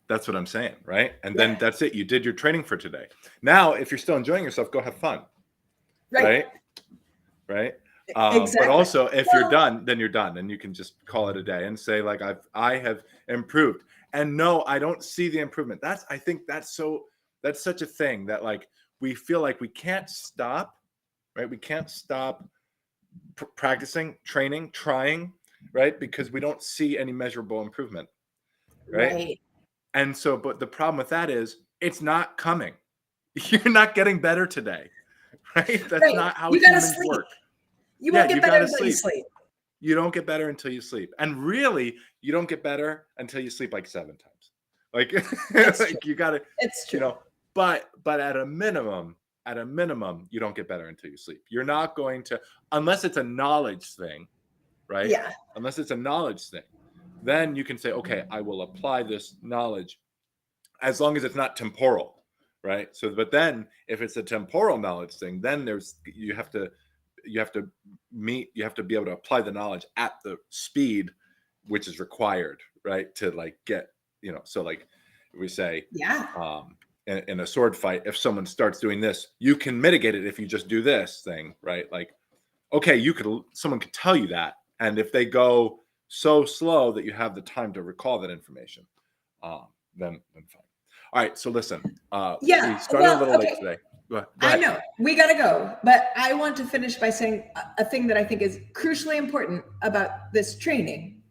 That's what I'm saying, right? And then that's it. You did your training for today. Now, if you're still enjoying yourself, go have fun. Right? Exactly. But also, if you're done, then you're done, and you can just call it a day and say, like, I have improved. And no, I don't see the improvement. I think that's such a thing that like we feel like we can't stop, right? We can't stop practicing, training, trying, right? Because we don't see any measurable improvement, right? And so, but the problem with that is it's not coming. You're not getting better today, right? That's not how humans work. You won't get better until you sleep. You don't get better until you sleep. And really, you don't get better until you sleep like 7 times. Like, like you got to, it's true. But at a minimum, you don't get better until you sleep. You're not going to, unless it's a knowledge thing, right? Yeah. Unless it's a knowledge thing, then you can say, okay, I will apply this knowledge as long as it's not temporal, right? So, but then if it's a temporal knowledge thing, then you have to be able to apply the knowledge at the speed which is required, right? To like get, so like we say, in a sword fight, if someone starts doing this, you can mitigate it if you just do this thing, right? Like, okay, someone could tell you that. And if they go so slow that you have the time to recall that information, then fine. All right, so listen, we started a little late today. Go I know we got to go, but I want to finish by saying a thing that I think is crucially important about this training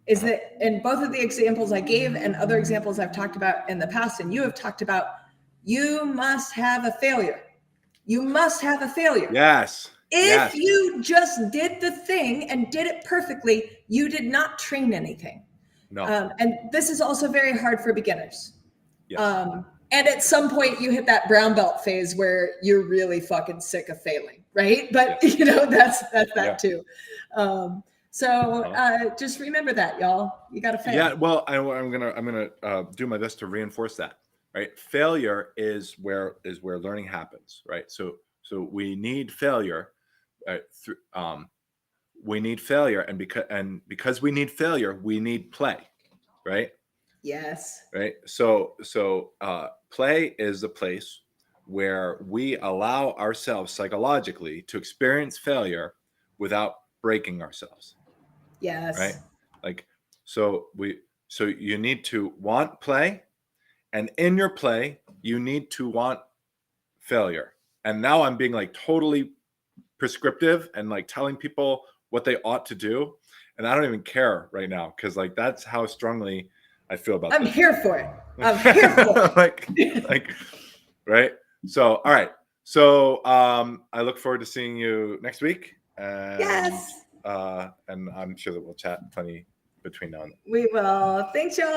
is that in both of the examples I gave and other examples I've talked about in the past, and you have talked about, you must have a failure. You must have a failure. Yes. If you just did the thing and did it perfectly, you did not train anything. No. And this is also very hard for beginners. Yes. And at some point you hit that brown belt phase where you're really fucking sick of failing, right? But Yes. you know, that's that Yeah. too. Just remember that, y'all. You got to fail. Yeah. Well, I'm gonna do my best to reinforce that. Right. Failure is where learning happens. Right. So we need failure. We need failure, and because we need failure, we need play. Right. Yes. Right. So play is the place where we allow ourselves psychologically to experience failure without breaking ourselves. Yes. Right. Like, so you need to want play, and in your play, you need to want failure. And now I'm being like totally prescriptive and like telling people what they ought to do. And I don't even care right now, because like that's how strongly I feel about I'm this. here for it. I'm here for it. like, right. So, all right. So, I look forward to seeing you next week. And, Yes. And I'm sure that we'll chat plenty between now and then. We will. Thanks, y'all.